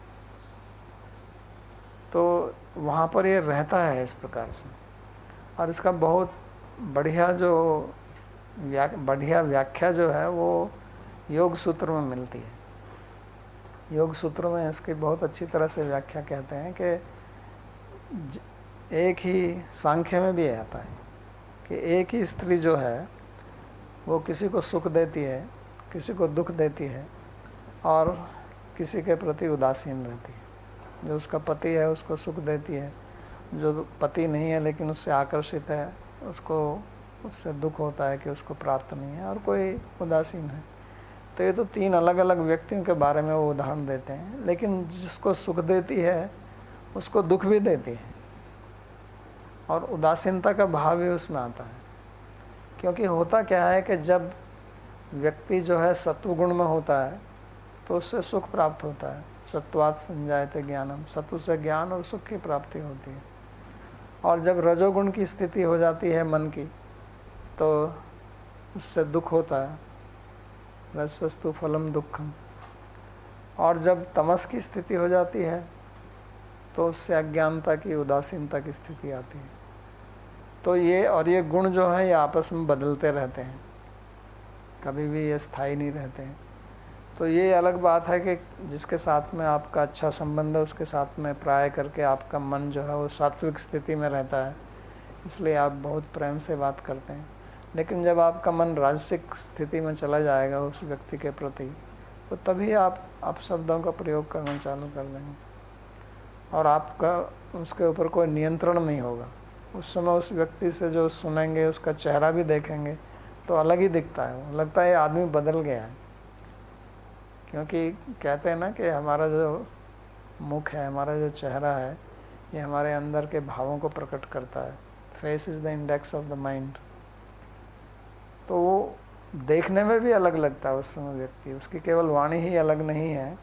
तो वहाँ पर ये रहता है इस प्रकार से। और इसका बहुत बढ़िया व्याख्या जो है वो योग सूत्र में मिलती है। योग सूत्र में इसकी बहुत अच्छी तरह से व्याख्या कहते हैं कि एक ही, सांख्य में भी आता है कि एक ही स्त्री जो है वो किसी को सुख देती है, किसी को दुख देती है, और किसी के प्रति उदासीन रहती है। जो उसका पति है उसको सुख देती है, जो पति नहीं है लेकिन उससे आकर्षित है उसको, उससे दुख होता है कि उसको प्राप्त नहीं है, और कोई उदासीन है। तो ये तो तीन अलग अलग व्यक्तियों के बारे में वो उदाहरण देते हैं। लेकिन जिसको सुख देती है उसको दुख भी देती है, और उदासीनता का भाव भी उसमें आता है। क्योंकि होता क्या है कि जब व्यक्ति जो है सत्वगुण में होता है तो उससे सुख प्राप्त होता है। सत्वात् संजायते ज्ञानम, सत्व से ज्ञान और सुख की प्राप्ति होती है। और जब रजोगुण की स्थिति हो जाती है मन की तो उससे दुख होता है, रजसस्तु फलम दुखम। और जब तमस की स्थिति हो जाती है तो उससे अज्ञानता की, उदासीनता की स्थिति आती है। तो ये गुण जो है ये आपस में बदलते रहते हैं, कभी भी ये स्थायी नहीं रहते हैं। तो ये अलग बात है कि जिसके साथ में आपका अच्छा संबंध है उसके साथ में प्राय करके आपका मन जो है वो सात्विक स्थिति में रहता है, इसलिए आप बहुत प्रेम से बात करते हैं। लेकिन जब आपका मन राजसिक स्थिति में चला जाएगा उस व्यक्ति के प्रति, तो तभी आप अपशब्दों का प्रयोग करना चालू कर देंगे, और आपका उसके ऊपर कोई नियंत्रण नहीं होगा। उस समय उस व्यक्ति से जो सुनेंगे उसका चेहरा भी देखेंगे तो अलग ही दिखता है, वो लगता है ये आदमी बदल गया है। क्योंकि कहते हैं ना कि हमारा जो मुख है, हमारा जो चेहरा है, ये हमारे अंदर के भावों को प्रकट करता है। Face is the index of the mind. तो वो देखने में भी अलग लगता है उस समय व्यक्ति, उसकी केवल वाणी ही अलग नहीं है,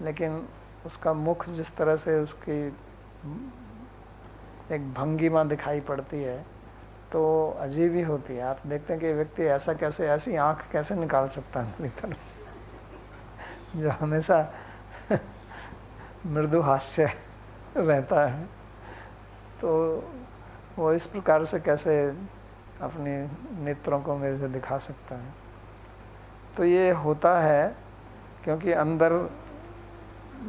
लेकिन उसका मुख जिस तरह से उसकी एक भंगिमा दिखाई पड़ती है तो अजीब ही होती है। आप देखते हैं कि व्यक्ति ऐसा कैसे, ऐसी आँख कैसे निकाल सकता है अपनी तरफ, जो हमेशा मृदु हास्य रहता है। तो वो इस प्रकार से कैसे अपने नेत्रों को मेरे से दिखा सकता है। तो ये होता है क्योंकि अंदर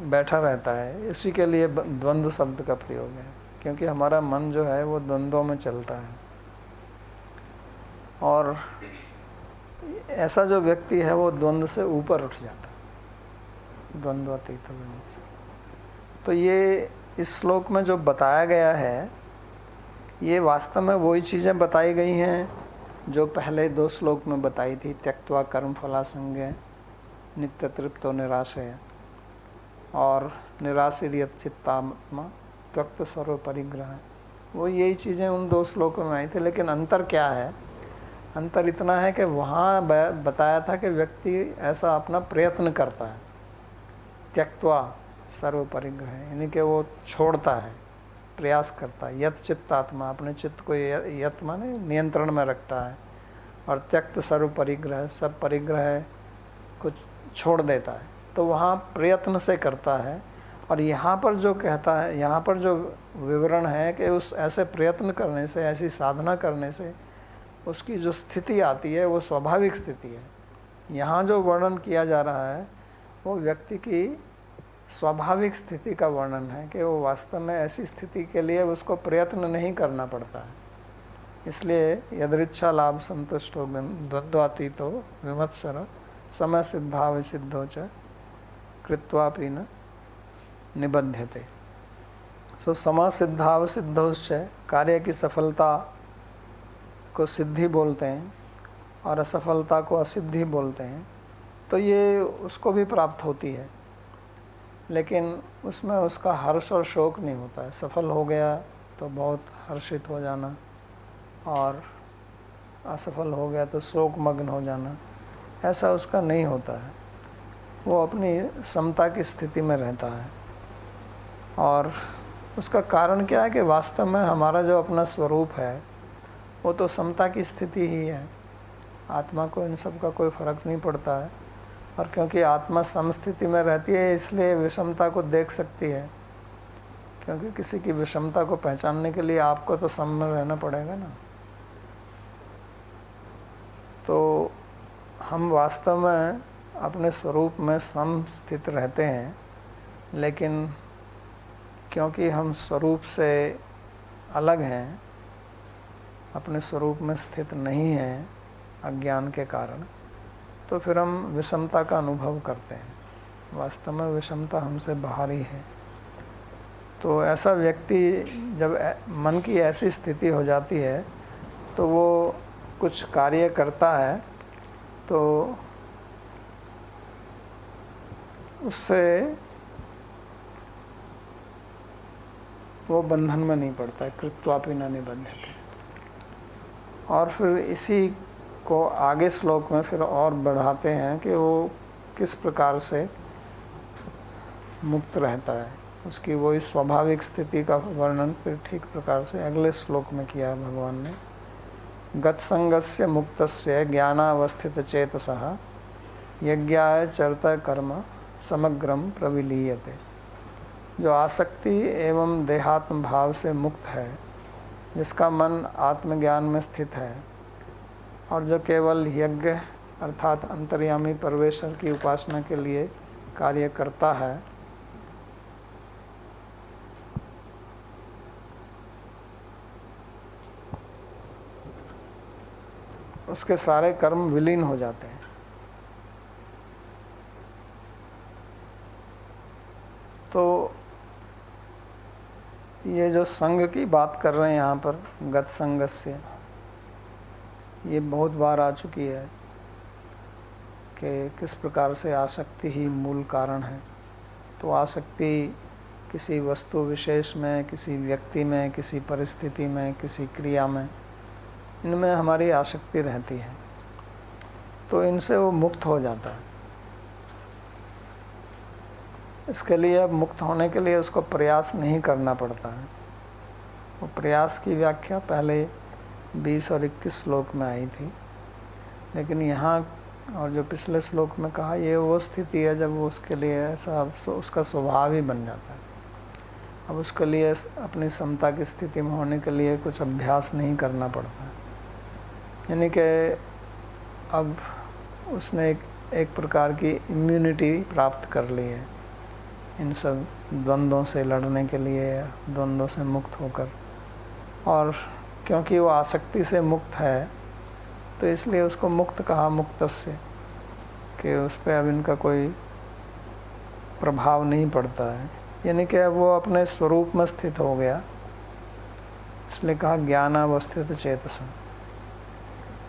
बैठा रहता है। इसी के लिए द्वंद्व शब्द का प्रयोग है, क्योंकि हमारा मन जो है वो द्वंद्वों में चलता है। और ऐसा जो व्यक्ति है वो द्वंद्व से ऊपर उठ जाता है, द्वंद्वातीत से। तो ये इस श्लोक में जो बताया गया है ये वास्तव में वही चीज़ें बताई गई हैं जो पहले 2 श्लोक में बताई थी। त्यक्त्वा कर्म फलासंगे नित्य तृप्तो निराशय, और निराशीर्यत चित्तात्मा त्यक्त सर्व परिग्रह। वो यही चीज़ें उन 2 श्लोकों में आई थी। लेकिन अंतर क्या है अंतर इतना है कि वहाँ बताया था कि व्यक्ति ऐसा अपना प्रयत्न करता है, त्यक्त्वा सर्व परिग्रह, यानी कि वो छोड़ता है, प्रयास करता है। यत चित्तात्मा, अपने चित्त को यत माने नियंत्रण में रखता है, और त्यक्त सर्व परिग्रह, सब परिग्रह को छोड़ देता है। तो वहाँ प्रयत्न से करता है। और यहाँ पर जो कहता है, यहाँ पर जो विवरण है कि उस ऐसे प्रयत्न करने से, ऐसी साधना करने से उसकी जो स्थिति आती है वो स्वाभाविक स्थिति है। यहाँ जो वर्णन किया जा रहा है वो व्यक्ति की स्वाभाविक स्थिति का वर्णन है कि वो वास्तव में ऐसी स्थिति के लिए उसको प्रयत्न नहीं करना पड़ता है। इसलिए यदृच्छा लाभ संतुष्टो द्वंद्वातीतो विमत्सर समय सिद्धावसिद्धो च कृत्वापि न निबध्यते। सो समय सिद्धावसिद्धोश्च, कार्य की सफलता को सिद्धि बोलते हैं और असफलता को असिद्धि बोलते हैं। तो ये उसको भी प्राप्त होती है, लेकिन उसमें उसका हर्ष और शोक नहीं होता है। सफल हो गया तो बहुत हर्षित हो जाना, और असफल हो गया तो शोक मग्न हो जाना, ऐसा उसका नहीं होता है। वो अपनी समता की स्थिति में रहता है। और उसका कारण क्या है कि वास्तव में हमारा जो अपना स्वरूप है वो तो समता की स्थिति ही है। आत्मा को इन सब का कोई फर्क नहीं पड़ता है। और क्योंकि आत्मा समस्थिति में रहती है इसलिए विषमता को देख सकती है, क्योंकि किसी की विषमता को पहचानने के लिए आपको तो सम में रहना पड़ेगा ना। तो हम वास्तव में अपने स्वरूप में सम स्थित रहते हैं, लेकिन क्योंकि हम स्वरूप से अलग हैं, अपने स्वरूप में स्थित नहीं हैं अज्ञान के कारण, तो फिर हम विषमता का अनुभव करते हैं। वास्तव में विषमता हमसे बाहर ही है। तो ऐसा व्यक्ति जब मन की ऐसी स्थिति हो जाती है तो वो कुछ कार्य करता है तो उससे वो बंधन में नहीं पड़ता है, कृत्वापि न निबध्यते। और फिर इसी को आगे श्लोक में फिर और बढ़ाते हैं कि वो किस प्रकार से मुक्त रहता है। उसकी वही स्वाभाविक स्थिति का वर्णन फिर ठीक प्रकार से अगले श्लोक में किया है भगवान ने। गतसंगस्य मुक्तस्य ज्ञानावस्थित चेतसः यज्ञाय चरत कर्म समग्रम प्रविलीयते। जो आसक्ति एवं देहात्म भाव से मुक्त है, जिसका मन आत्मज्ञान में स्थित है, और जो केवल यज्ञ अर्थात अंतर्यामी परमेश्वर की उपासना के लिए कार्य करता है, उसके सारे कर्म विलीन हो जाते हैं। तो ये जो संग की बात कर रहे हैं यहाँ पर, गत संगस्य, ये बहुत बार आ चुकी है कि किस प्रकार से आसक्ति ही मूल कारण है। तो आसक्ति किसी वस्तु विशेष में, किसी व्यक्ति में, किसी परिस्थिति में, किसी क्रिया में, इनमें हमारी आसक्ति रहती है। तो इनसे वो मुक्त हो जाता है। इसके लिए अब मुक्त होने के लिए उसको प्रयास नहीं करना पड़ता है। वो प्रयास की व्याख्या पहले 20 और 21 श्लोक में आई थी, लेकिन यहाँ और जो पिछले श्लोक में कहा, ये वो स्थिति है जब वो उसके लिए ऐसा उसका स्वभाव ही बन जाता है। अब उसके लिए अपनी समता की स्थिति में होने के लिए कुछ अभ्यास नहीं करना पड़ता है। यानी कि अब उसने एक प्रकार की इम्यूनिटी प्राप्त कर ली है इन सब द्वंद्वों से लड़ने के लिए, द्वंद्वों से मुक्त होकर। और क्योंकि वो आसक्ति से मुक्त है तो इसलिए उसको मुक्त कहा, मुक्तस्य, कि उस पर अब इनका कोई प्रभाव नहीं पड़ता है। यानी कि अब वो अपने स्वरूप में स्थित हो गया, इसलिए कहा ज्ञानावस्थित चेतसा।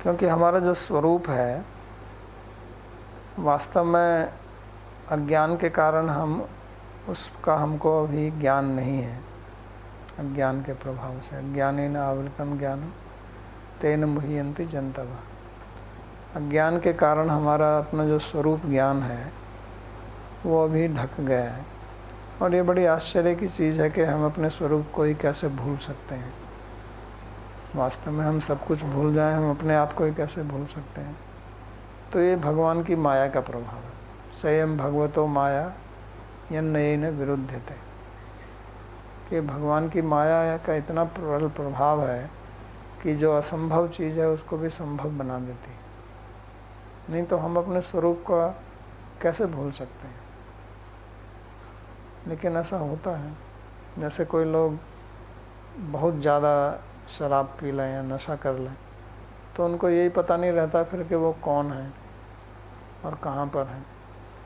क्योंकि हमारा जो स्वरूप है वास्तव में अज्ञान के कारण हम उसका हमको अभी ज्ञान नहीं है। अज्ञान के प्रभाव से, अज्ञानेन आवृतम ज्ञानम तेन मुह्यन्ति जन्तवः। अज्ञान के कारण हमारा अपना जो स्वरूप ज्ञान है वो अभी ढक गया है। और ये बड़ी आश्चर्य की चीज़ है कि हम अपने स्वरूप को ही कैसे भूल सकते हैं। वास्तव में हम सब कुछ भूल जाएं, हम अपने आप को ही कैसे भूल सकते हैं। तो ये भगवान की माया का प्रभाव है। स्वयं भगवतो माया यन्नयेन विरुध्यते, कि भगवान की माया का इतना प्रबल प्रभाव है कि जो असंभव चीज़ है उसको भी संभव बना देती है। नहीं तो हम अपने स्वरूप का कैसे भूल सकते हैं। लेकिन ऐसा होता है, जैसे कोई लोग बहुत ज़्यादा शराब पी लें या नशा कर लें तो उनको यही पता नहीं रहता फिर कि वो कौन है और कहाँ पर है।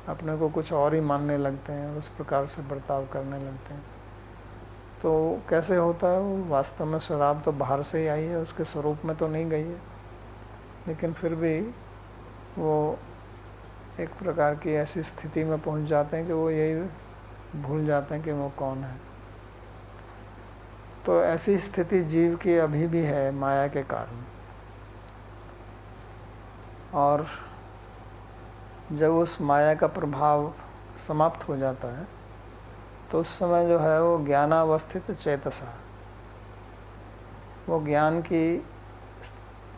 अपने को कुछ और ही मानने लगते हैं और उस प्रकार से बर्ताव करने लगते हैं। तो कैसे होता है, वो वास्तव में शराब तो बाहर से ही आई है, उसके स्वरूप में तो नहीं गई है, लेकिन फिर भी वो एक प्रकार की ऐसी स्थिति में पहुंच जाते हैं कि वो यही भूल जाते हैं कि वो कौन है। तो ऐसी स्थिति जीव की अभी भी है माया के कारण। और जब उस माया का प्रभाव समाप्त हो जाता है तो उस समय जो है वो ज्ञानावस्थित चेतसा, वो ज्ञान की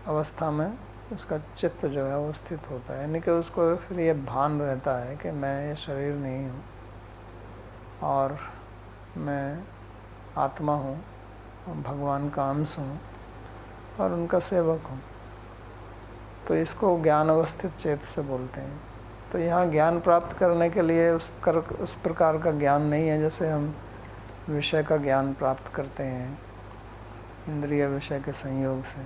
अवस्था में उसका चित्त जो है वो स्थित होता है। यानी कि उसको फिर ये भान रहता है कि मैं ये शरीर नहीं हूँ और मैं आत्मा हूँ और भगवान का अंश हूँ और उनका सेवक हूँ। तो इसको ज्ञान अवस्थित चेत से बोलते हैं। तो यहाँ ज्ञान प्राप्त करने के लिए उस प्रकार का ज्ञान नहीं है जैसे हम विषय का ज्ञान प्राप्त करते हैं इंद्रिय विषय के संयोग से।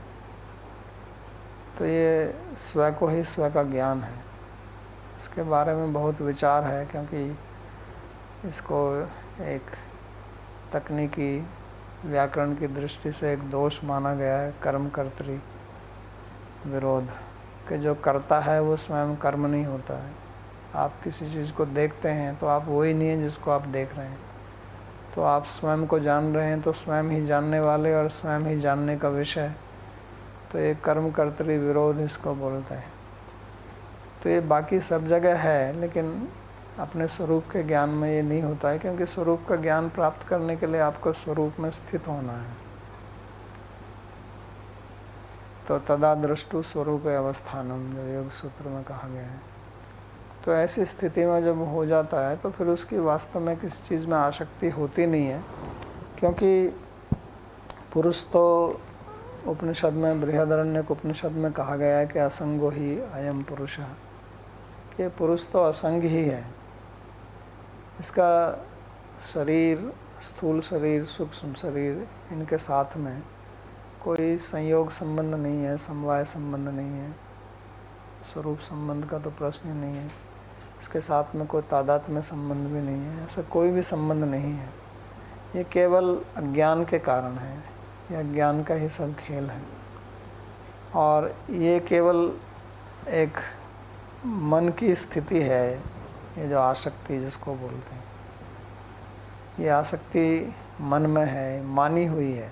तो ये स्व को ही स्व का ज्ञान है। इसके बारे में बहुत विचार है, क्योंकि इसको एक तकनीकी व्याकरण की दृष्टि से एक दोष माना गया है, कर्मकर्तृ विरोध, कि जो करता है वो स्वयं कर्म नहीं होता है। आप किसी चीज़ को देखते हैं तो आप वही नहीं है जिसको आप देख रहे हैं। तो आप स्वयं को जान रहे हैं तो स्वयं ही जानने वाले और स्वयं ही जानने का विषय, तो ये कर्मकर्तृ विरोध इसको बोलते हैं। तो ये बाकी सब जगह है, लेकिन अपने स्वरूप के ज्ञान में ये नहीं होता है, क्योंकि स्वरूप का ज्ञान प्राप्त करने के लिए आपको स्वरूप में स्थित होना है। तो तदा दृष्टु स्वरूप अवस्थानम, जो योग सूत्र में कहा गया है। तो ऐसी स्थिति में जब हो जाता है तो फिर उसकी वास्तव में किसी चीज़ में आसक्ति होती नहीं है, क्योंकि पुरुष तो उपनिषद में, बृहदारण्यक उपनिषद में कहा गया है कि असंगो ही अयम पुरुष, कि पुरुष तो असंग ही है। इसका शरीर, स्थूल शरीर, सूक्ष्म शरीर, इनके साथ में कोई संयोग संबंध नहीं है, समवाय संबंध नहीं है, स्वरूप संबंध का तो प्रश्न ही नहीं है। इसके साथ में कोई तादात्म्य संबंध भी नहीं है, ऐसा कोई भी संबंध नहीं है। ये केवल अज्ञान के कारण है, ये अज्ञान का ही सब खेल है। और ये केवल एक मन की स्थिति है, ये जो आसक्ति जिसको बोलते हैं, ये आसक्ति मन में है, मानी हुई है,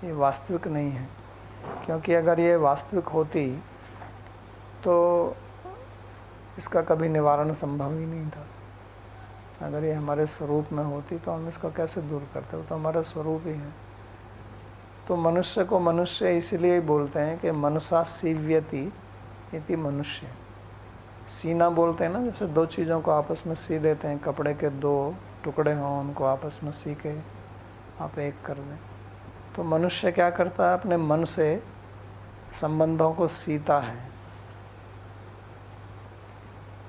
ये वास्तविक नहीं है। क्योंकि अगर ये वास्तविक होती तो इसका कभी निवारण संभव ही नहीं था। अगर ये हमारे स्वरूप में होती तो हम इसको कैसे दूर करते, वो तो हमारा स्वरूप ही है। तो मनुष्य को मनुष्य इसलिए बोलते हैं कि मनसा सीव्यति इति मनुष्य। सीना बोलते हैं ना, जैसे दो चीज़ों को आपस में सी देते हैं, कपड़े के दो टुकड़े हों उनको आपस में सी के आप एक कर दें। तो मनुष्य क्या करता है, अपने मन से संबंधों को सीता है।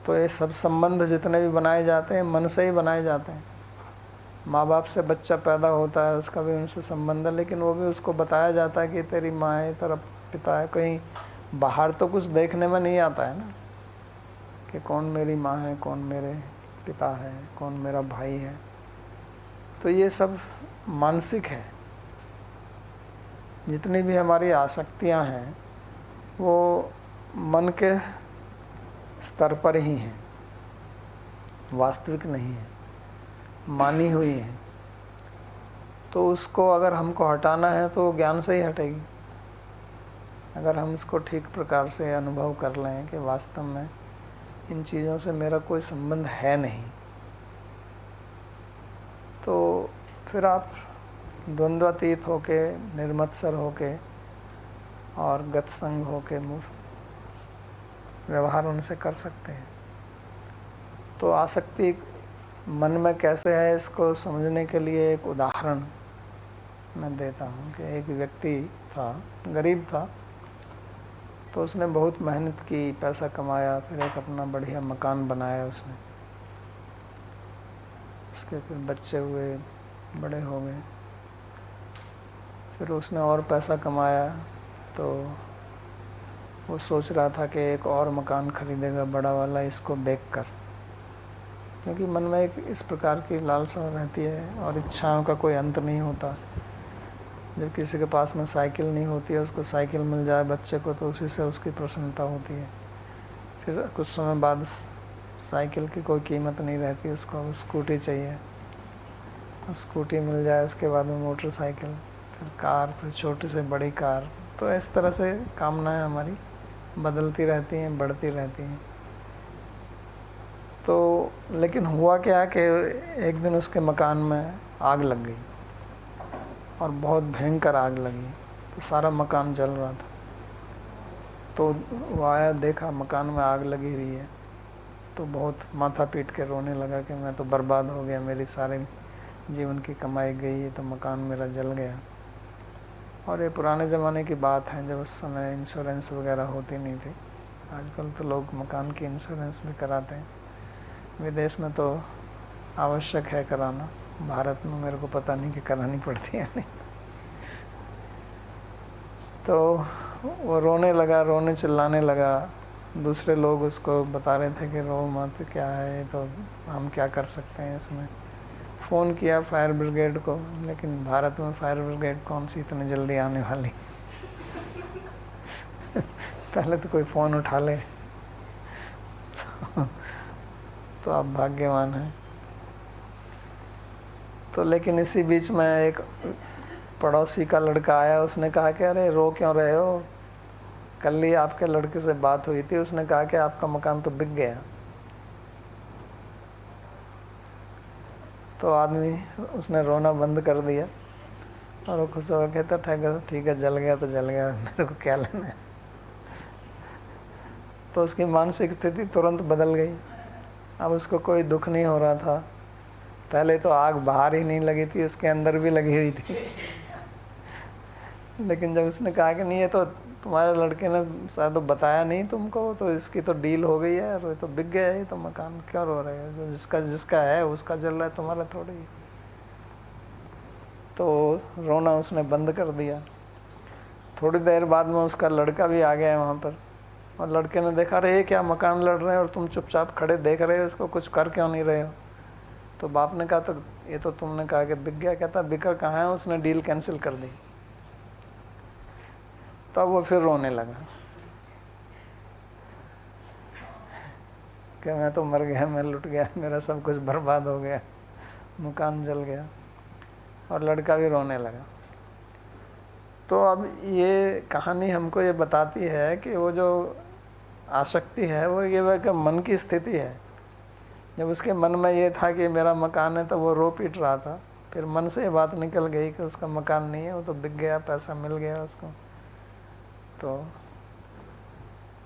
तो ये सब संबंध जितने भी बनाए जाते हैं मन से ही बनाए जाते हैं। माँ बाप से बच्चा पैदा होता है, उसका भी उनसे संबंध है, लेकिन वो भी उसको बताया जाता है कि तेरी माँ है, तेरा पिता है। कहीं बाहर तो कुछ देखने में नहीं आता है ना, कि कौन मेरी माँ है, कौन मेरे पिता है, कौन मेरा भाई है। तो ये सब मानसिक है। जितनी भी हमारी आसक्तियाँ हैं वो मन के स्तर पर ही हैं, वास्तविक नहीं है, मानी हुई है। तो उसको अगर हमको हटाना है तो ज्ञान से ही हटेगी। अगर हम इसको ठीक प्रकार से अनुभव कर लें कि वास्तव में इन चीज़ों से मेरा कोई संबंध है नहीं, तो फिर आप द्वंद्वातीत होके, निर्मत्सर होके और गतसंग होके व्यवहार उनसे कर सकते हैं। तो आसक्ति मन में कैसे है, इसको समझने के लिए एक उदाहरण मैं देता हूँ कि एक व्यक्ति था, गरीब था, तो उसने बहुत मेहनत की, पैसा कमाया, फिर एक अपना बढ़िया मकान बनाया उसने। उसके फिर बच्चे हुए, बड़े हो गए, फिर उसने और पैसा कमाया, तो वो सोच रहा था कि एक और मकान खरीदेगा बड़ा वाला, इसको बेच कर, क्योंकि मन में एक इस प्रकार की लालसा रहती है और इच्छाओं का कोई अंत नहीं होता। जब किसी के पास में साइकिल नहीं होती है, उसको साइकिल मिल जाए बच्चे को, तो उसी से उसकी प्रसन्नता होती है। फिर कुछ समय बाद साइकिल की कोई कीमत नहीं रहती, उसको स्कूटी चाहिए, और स्कूटी मिल जाए उसके बाद में मोटरसाइकिल, फिर कार, फिर छोटी से बड़ी कार। तो इस तरह से कामनाएं हमारी बदलती रहती हैं, बढ़ती रहती हैं। तो लेकिन हुआ क्या कि एक दिन उसके मकान में आग लग गई, और बहुत भयंकर आग लगी, तो सारा मकान जल रहा था। तो वो आया, देखा मकान में आग लगी हुई है, तो बहुत माथा पीट के रोने लगा कि मैं तो बर्बाद हो गया, मेरी सारे जीवन की कमाई गई है, तो मकान मेरा जल गया। और ये पुराने ज़माने की बात है, जब उस समय इंश्योरेंस वगैरह होती नहीं थी। आजकल तो लोग मकान की इंश्योरेंस भी कराते हैं, विदेश में तो आवश्यक है कराना, भारत में मेरे को पता नहीं कि करानी पड़ती है नहीं। तो वो रोने लगा, रोने चिल्लाने लगा। दूसरे लोग उसको बता रहे थे कि रो मत, क्या है, तो हम क्या कर सकते हैं इसमें। फ़ोन किया फायर ब्रिगेड को, लेकिन भारत में फायर ब्रिगेड कौन सी इतनी जल्दी आने वाली। पहले तो कोई फ़ोन उठा ले तो आप भाग्यवान हैं। तो लेकिन इसी बीच में एक पड़ोसी का लड़का आया, उसने कहा कि अरे रो क्यों रहे हो, कल ही आपके लड़के से बात हुई थी, उसने कहा कि आपका मकान तो बिक गया। तो आदमी, उसने रोना बंद कर दिया और वो खुश होकर कहता ठीक है, जल गया तो जल गया, मेरे को क्या लेना है। तो उसकी मानसिक स्थिति तुरंत बदल गई। अब उसको कोई दुख नहीं हो रहा था। पहले तो आग बाहर ही नहीं लगी थी, उसके अंदर भी लगी हुई थी। लेकिन जब उसने कहा कि नहीं, ये तो तुम्हारे लड़के ने शायद बताया नहीं तुमको, तो इसकी तो डील हो गई है, और ये तो बिक गया है, तो मकान क्यों रो रहे हो, जिसका जिसका है उसका जल रहा है, तुम्हारा थोड़ी। तो रोना उसने बंद कर दिया। थोड़ी देर बाद में उसका लड़का भी आ गया वहाँ पर, और लड़के ने देखा, अरे ये क्या मकान लड़ रहे हैं और तुम चुपचाप खड़े देख रहे हो इसको, कुछ कर क्यों नहीं रहे हो। तो बाप ने कहा, तो ये तो तुमने कहा कि बिक गया। कहता बिका कहाँ है, उसने डील कैंसिल कर दी। तब वो फिर रोने लगा कि मैं तो मर गया, मैं लुट गया, मेरा सब कुछ बर्बाद हो गया, मकान जल गया। और लड़का भी रोने लगा। तो अब ये कहानी हमको ये बताती है कि वो जो आसक्ति है वो ये वह मन की स्थिति है। जब उसके मन में ये था कि मेरा मकान है, तो वो रो पीट रहा था। फिर मन से ये बात निकल गई कि उसका मकान नहीं है, वो तो बिक गया, पैसा मिल गया उसको, तो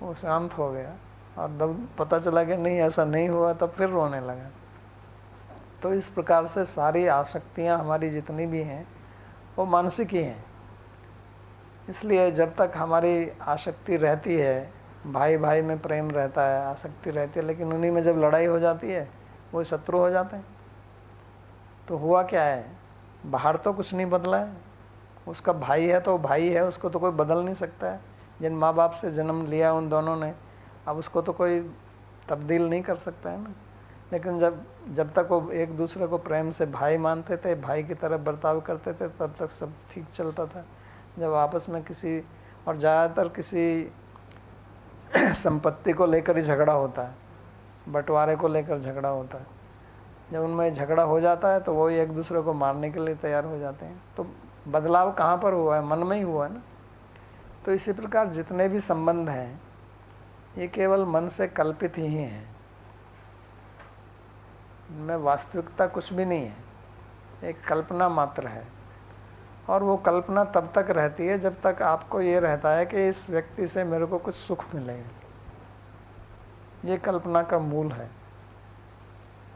वो शांत हो गया। और जब पता चला कि नहीं ऐसा नहीं हुआ, तब फिर रोने लगा। तो इस प्रकार से सारी आसक्तियाँ हमारी जितनी भी हैं वो मानसिक ही हैं। इसलिए जब तक हमारी आसक्ति रहती है, भाई भाई में प्रेम रहता है, आसक्ति रहती है, लेकिन उन्हीं में जब लड़ाई हो जाती है वो शत्रु हो जाते हैं। तो हुआ क्या है, बाहर तो कुछ नहीं बदला है, उसका भाई है तो भाई है, उसको तो कोई बदल नहीं सकता है। जिन माँ बाप से जन्म लिया उन दोनों ने, अब उसको तो कोई तब्दील नहीं कर सकता है ना। लेकिन जब तक वो एक दूसरे को प्रेम से भाई मानते थे, भाई की तरह बर्ताव करते थे, तब तक सब ठीक चलता था। जब आपस में किसी, और ज़्यादातर किसी संपत्ति को लेकर ही झगड़ा होता है, बंटवारे को लेकर झगड़ा होता है, जब उनमें झगड़ा हो जाता है तो वो एक दूसरे को मारने के लिए तैयार हो जाते हैं। तो बदलाव कहाँ पर हुआ है, मन में ही हुआ है ना। तो इसी प्रकार जितने भी संबंध हैं ये केवल मन से कल्पित ही हैं, इनमें वास्तविकता कुछ भी नहीं है, एक कल्पना मात्र है। और वो कल्पना तब तक रहती है जब तक आपको ये रहता है कि इस व्यक्ति से मेरे को कुछ सुख मिलेगा। ये कल्पना का मूल है।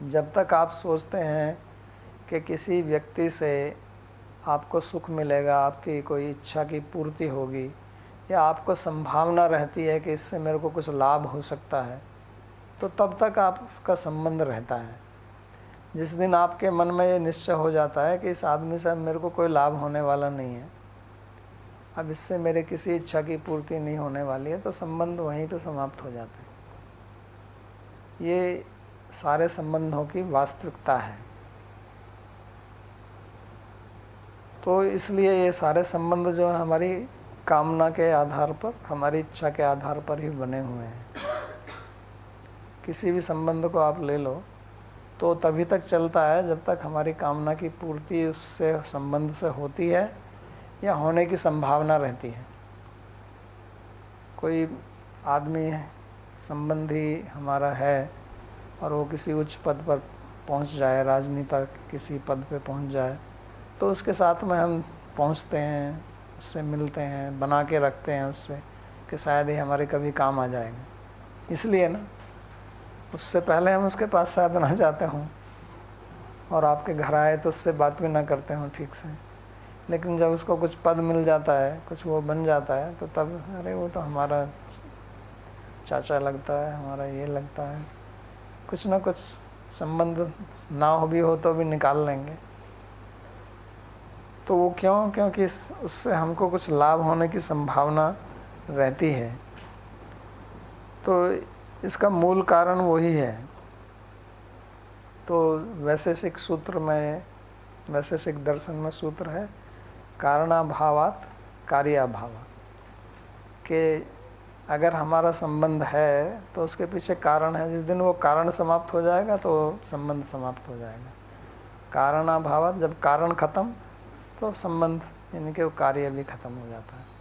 जब तक आप सोचते हैं कि किसी व्यक्ति से आपको सुख मिलेगा, आपकी कोई इच्छा की पूर्ति होगी, या आपको संभावना रहती है कि इससे मेरे को कुछ लाभ हो सकता है, तो तब तक आपका संबंध रहता है। जिस दिन आपके मन में ये निश्चय हो जाता है कि इस आदमी से अब मेरे को कोई लाभ होने वाला नहीं है, अब इससे मेरे किसी इच्छा की पूर्ति नहीं होने वाली है, तो संबंध वहीं पर समाप्त हो जाते हैं। ये सारे संबंधों की वास्तविकता है। तो इसलिए ये सारे संबंध जो है हमारी कामना के आधार पर, हमारी इच्छा के आधार पर ही बने हुए हैं। किसी भी संबंध को आप ले लो तो तभी तक चलता है जब तक हमारी कामना की पूर्ति उससे संबंध से होती है या होने की संभावना रहती है। कोई आदमी संबंधी हमारा है और वो किसी उच्च पद पर पहुंच जाए, राजनीति किसी पद पे पहुंच जाए, तो उसके साथ में हम पहुंचते हैं, उससे मिलते हैं, बना के रखते हैं उससे कि शायद ही हमारे कभी काम आ जाएगा। इसलिए ना, उससे पहले हम उसके पास शायद ना जाते हों और आपके घर आए तो उससे बात भी ना करते हों ठीक से, लेकिन जब उसको कुछ पद मिल जाता है, कुछ वो बन जाता है, तो तब अरे वो तो हमारा चाचा लगता है, हमारा ये लगता है, कुछ ना कुछ संबंध ना हो भी हो तो भी निकाल लेंगे। तो वो क्यों? क्योंकि उससे हमको कुछ लाभ होने की संभावना रहती है। तो इसका मूल कारण वही है। तो वैशेषिक सूत्र में, वैशेषिक दर्शन में सूत्र है कारणाभावात् कार्याभावात्, कि अगर हमारा संबंध है तो उसके पीछे कारण है। जिस दिन वो कारण समाप्त हो जाएगा तो संबंध समाप्त हो जाएगा। कारणाभावात्, जब कारण खत्म तो संबंध यानी कि वो कार्य भी खत्म हो जाता है।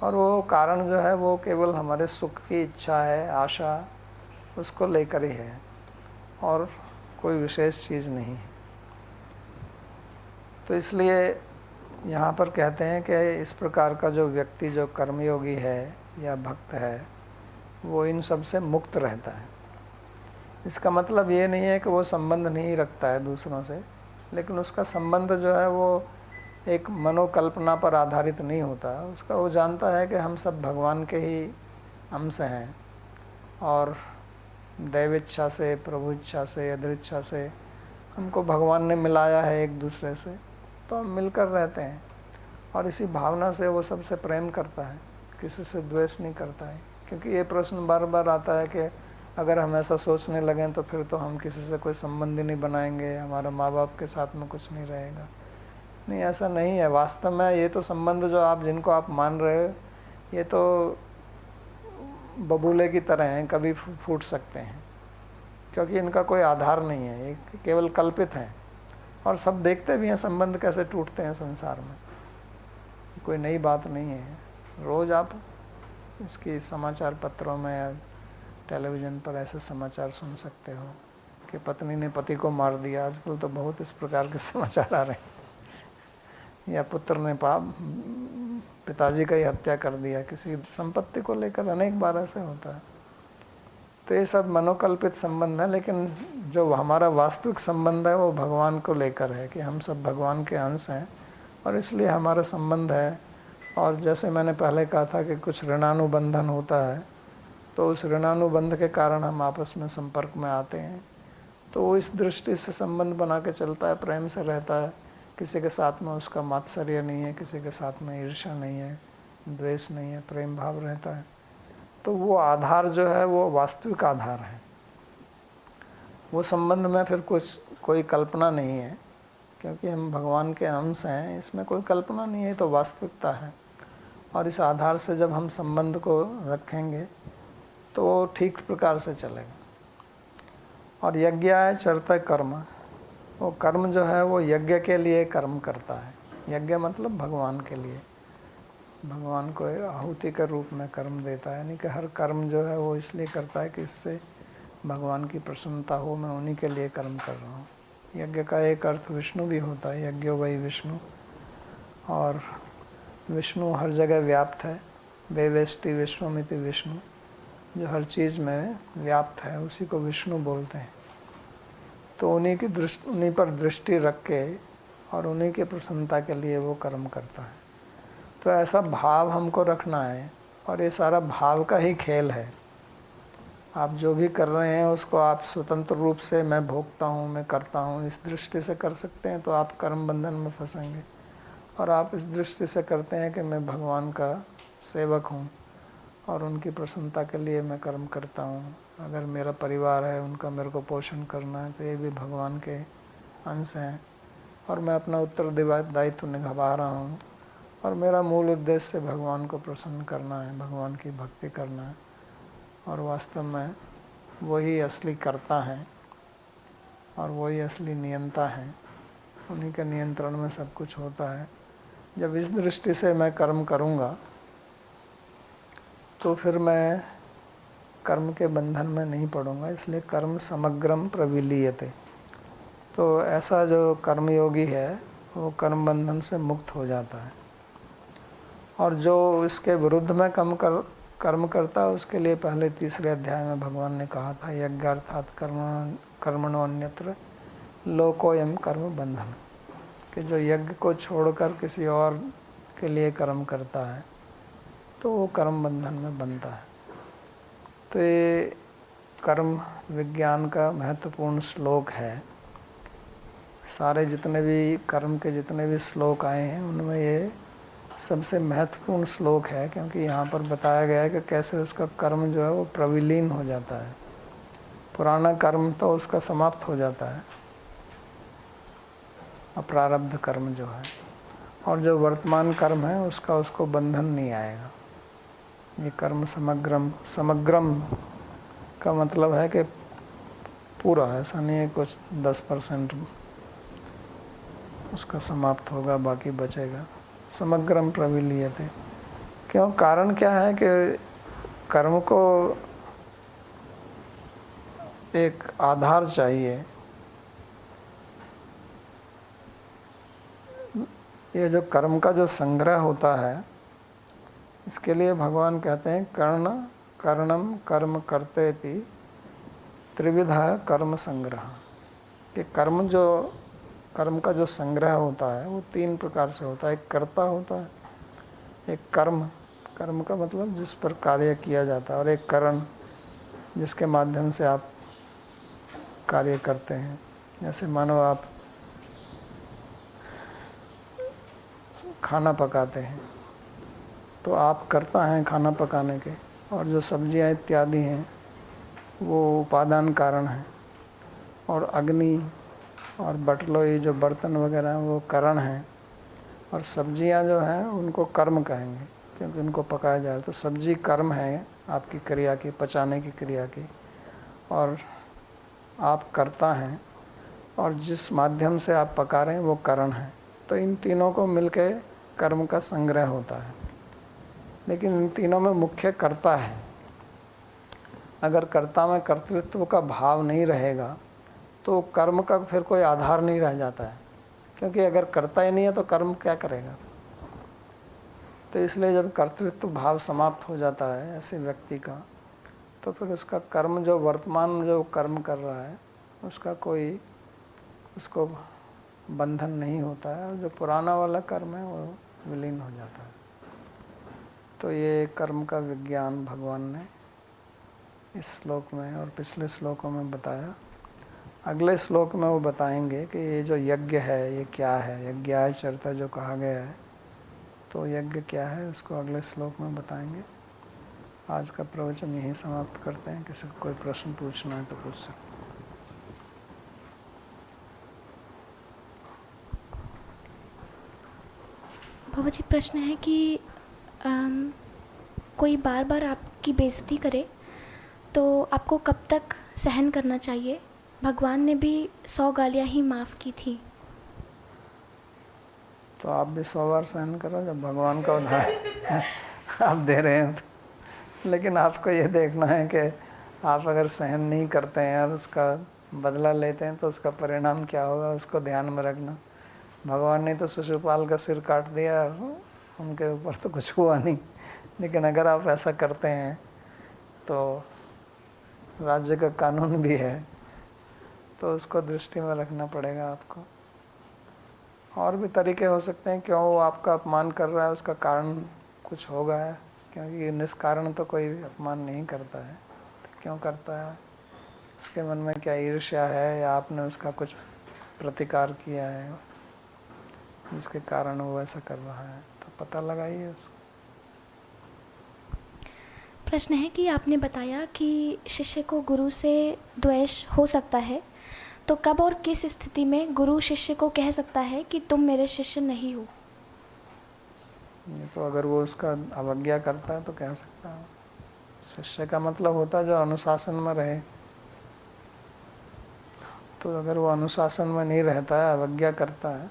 और वो कारण जो है वो केवल हमारे सुख की इच्छा है, आशा, उसको लेकर ही है और कोई विशेष चीज़ नहीं है। तो इसलिए यहाँ पर कहते हैं कि इस प्रकार का जो व्यक्ति जो कर्मयोगी है या भक्त है, वो इन सब से मुक्त रहता है। इसका मतलब ये नहीं है कि वो संबंध नहीं रखता है दूसरों से, लेकिन उसका संबंध जो है वो एक मनोकल्पना पर आधारित नहीं होता। उसका वो जानता है कि हम सब भगवान के ही अंश हैं और दैव इच्छा से, प्रभु इच्छा से, यदृच्छा से हमको भगवान ने मिलाया है एक दूसरे से, तो हम मिलकर रहते हैं। और इसी भावना से वो सबसे प्रेम करता है, किसी से द्वेष नहीं करता है। क्योंकि ये प्रश्न बार बार आता है कि अगर हम ऐसा सोचने लगें तो फिर तो हम किसी से कोई संबंध ही नहीं बनाएंगे, हमारा माँ बाप के साथ में कुछ नहीं रहेगा। नहीं, ऐसा नहीं है। वास्तव में ये तो संबंध जो आप जिनको आप मान रहे हो, ये तो बबूले की तरह हैं, कभी फूट सकते हैं, क्योंकि इनका कोई आधार नहीं है, ये केवल कल्पित हैं। और सब देखते भी हैं संबंध कैसे टूटते हैं संसार में, कोई नई बात नहीं है। रोज़ आप इसकी समाचार पत्रों में या टेलीविज़न पर ऐसे समाचार सुन सकते हो कि पत्नी ने पति को मार दिया। आजकल तो बहुत इस प्रकार के समाचार आ रहे हैं। या पुत्र ने पिताजी का ही हत्या कर दिया, किसी संपत्ति को लेकर अनेक बार ऐसे होता है। तो ये सब मनोकल्पित संबंध है, लेकिन जो हमारा वास्तविक संबंध है वो भगवान को लेकर है कि हम सब भगवान के अंश हैं और इसलिए हमारा संबंध है। और जैसे मैंने पहले कहा था कि कुछ ऋणानुबंधन होता है, तो उस ऋणानुबंध के कारण हम आपस में संपर्क में आते हैं। तो वो इस दृष्टि से संबंध बना के चलता है, प्रेम से रहता है। किसी के साथ में उसका मात्सर्य नहीं है, किसी के साथ में ईर्ष्या नहीं है, द्वेष नहीं है, प्रेम भाव रहता है। तो वो आधार जो है वो वास्तविक आधार है। वो संबंध में फिर कोई कल्पना नहीं है, क्योंकि हम भगवान के अंश हैं, इसमें कोई कल्पना नहीं है, तो वास्तविकता है। और इस आधार से जब हम संबंध को रखेंगे तो वो ठीक प्रकार से चलेगा। और यज्ञ है चरत कर्म, वो कर्म जो है वो यज्ञ के लिए कर्म करता है। यज्ञ मतलब भगवान के लिए। भगवान को आहुति के रूप में कर्म देता है, यानी कि हर कर्म जो है वो इसलिए करता है कि इससे भगवान की प्रसन्नता हो, मैं उन्हीं के लिए कर्म कर रहा हूँ। यज्ञ का एक अर्थ विष्णु भी होता है, यज्ञो वही विष्णु, और विष्णु हर जगह व्याप्त है। वेवेष्टि विश्वमिति विष्णु, जो हर चीज़ में व्याप्त है उसी को विष्णु बोलते हैं। तो उन्हीं पर दृष्टि रख के और उन्हीं की प्रसन्नता के लिए वो कर्म करता है। तो ऐसा भाव हमको रखना है, और ये सारा भाव का ही खेल है। आप जो भी कर रहे हैं उसको आप स्वतंत्र रूप से मैं भोगता हूँ, मैं करता हूँ, इस दृष्टि से कर सकते हैं तो आप कर्म बंधन में फंसेंगे। और आप इस दृष्टि से करते हैं कि मैं भगवान का सेवक हूँ और उनकी प्रसन्नता के लिए मैं कर्म करता हूँ। अगर मेरा परिवार है, उनका मेरे को पोषण करना है, तो ये भी भगवान के अंश हैं, और मैं अपना उत्तरदायित्व निभा रहा हूँ, और मेरा मूल उद्देश्य भगवान को प्रसन्न करना है, भगवान की भक्ति करना है। और वास्तव में वही असली कर्ता है और वही असली नियंता है, उन्हीं के नियंत्रण में सब कुछ होता है। जब इस दृष्टि से मैं कर्म करूँगा तो फिर मैं कर्म के बंधन में नहीं पड़ूंगा, इसलिए कर्म समग्रम प्रविलीयते। तो ऐसा जो कर्मयोगी है वो कर्म बंधन से मुक्त हो जाता है। और जो इसके विरुद्ध में कर्म करता है उसके लिए पहले तीसरे अध्याय में भगवान ने कहा था, यज्ञार्थात् कर्मणो अन्यत्र लोकोयम कर्म बंधन, कि जो यज्ञ को छोड़कर किसी और के लिए कर्म करता है तो वो कर्म बंधन में बनता है। तो ये कर्म विज्ञान का महत्वपूर्ण श्लोक है। सारे जितने भी कर्म के जितने भी श्लोक आए हैं उनमें ये सबसे महत्वपूर्ण श्लोक है, क्योंकि यहाँ पर बताया गया है कि कैसे उसका कर्म जो है वो प्रविलीन हो जाता है। पुराना कर्म तो उसका समाप्त हो जाता है, अप्रारब्ध कर्म जो है, और जो वर्तमान कर्म है उसका उसको बंधन नहीं आएगा। ये कर्म समग्रम का मतलब है कि पूरा, ऐसा नहीं है कुछ 10% उसका समाप्त होगा बाकी बचेगा। समग्रम प्रविलीयते। क्यों? कारण क्या है कि कर्म को एक आधार चाहिए। ये जो कर्म का जो संग्रह होता है, इसके लिए भगवान कहते हैं कर्णम कर्म कर्तेति त्रिविधा कर्म संग्रह। कि कर्म का जो संग्रह होता है वो 3 प्रकार से होता है। एक कर्ता होता है, एक कर्म का मतलब जिस पर कार्य किया जाता है, और एक करण जिसके माध्यम से आप कार्य करते हैं। जैसे मानो आप खाना पकाते हैं तो आप कर्ता हैं खाना पकाने के, और जो सब्जियां इत्यादि हैं वो उपादान कारण हैं, और अग्नि और बटलो ये जो बर्तन वगैरह हैं वो करण हैं, और सब्जियां जो हैं उनको कर्म कहेंगे क्योंकि उनको पकाया जा रहा है। तो सब्जी कर्म है आपकी क्रिया की, पचाने की क्रिया की, और आप कर्ता हैं, और जिस माध्यम से आप पका रहे हैं वो करण है। तो इन तीनों को मिलके कर्म का संग्रह होता है। लेकिन इन तीनों में मुख्य कर्ता है। अगर कर्ता में कर्तृत्व का भाव नहीं रहेगा तो कर्म का फिर कोई आधार नहीं रह जाता है, क्योंकि अगर कर्ता ही नहीं है तो कर्म क्या करेगा। तो इसलिए जब कर्तृत्व भाव समाप्त हो जाता है ऐसे व्यक्ति का, तो फिर उसका कर्म जो वर्तमान जो कर्म कर रहा है उसका कोई उसको बंधन नहीं होता है, और जो पुराना वाला कर्म है वो विलीन हो जाता है। तो ये कर्म का विज्ञान भगवान ने इस श्लोक में और पिछले श्लोकों में बताया। अगले श्लोक में वो बताएंगे कि ये जो यज्ञ है ये क्या है, यज्ञाय चरता जो कहा गया है, तो यज्ञ क्या है उसको अगले श्लोक में बताएंगे। आज का प्रवचन यहीं समाप्त करते हैं। किसी को कोई प्रश्न पूछना है तो पूछ सकते हैं। बाबा जी, प्रश्न है कि कोई बार बार आपकी बेइज्जती करे तो आपको कब तक सहन करना चाहिए? भगवान ने भी 100 गालियाँ ही माफ़ की थी। तो आप भी 100 बार सहन करो जब भगवान का उदाहरण आप दे रहे हैं तो। लेकिन आपको ये देखना है कि आप अगर सहन नहीं करते हैं और उसका बदला लेते हैं तो उसका परिणाम क्या होगा, उसको ध्यान में रखना। भगवान ने तो शिशुपाल का सिर काट दिया और उनके ऊपर तो कुछ हुआ नहीं, लेकिन अगर आप ऐसा करते हैं तो राज्य का कानून भी है, तो उसको दृष्टि में रखना पड़ेगा आपको। और भी तरीके हो सकते हैं, क्यों वो आपका अपमान कर रहा है उसका कारण कुछ होगा है, क्योंकि निष्कारण तो कोई भी अपमान नहीं करता है, तो क्यों करता है, उसके मन में क्या ईर्ष्या है या आपने उसका कुछ प्रतिकार किया है जिसके कारण वो ऐसा कर रहा है, तो पता लगाइए उसको। प्रश्न है कि आपने बताया कि शिष्य को गुरु से द्वेष हो सकता है, तो कब और किस स्थिति में गुरु शिष्य को कह सकता है कि तुम मेरे शिष्य नहीं हो? ये तो अगर वो उसका अवज्ञा करता है तो कह सकता है। शिष्य का मतलब होता है जो अनुशासन में रहे, तो अगर वो अनुशासन में नहीं रहता है, अवज्ञा करता है,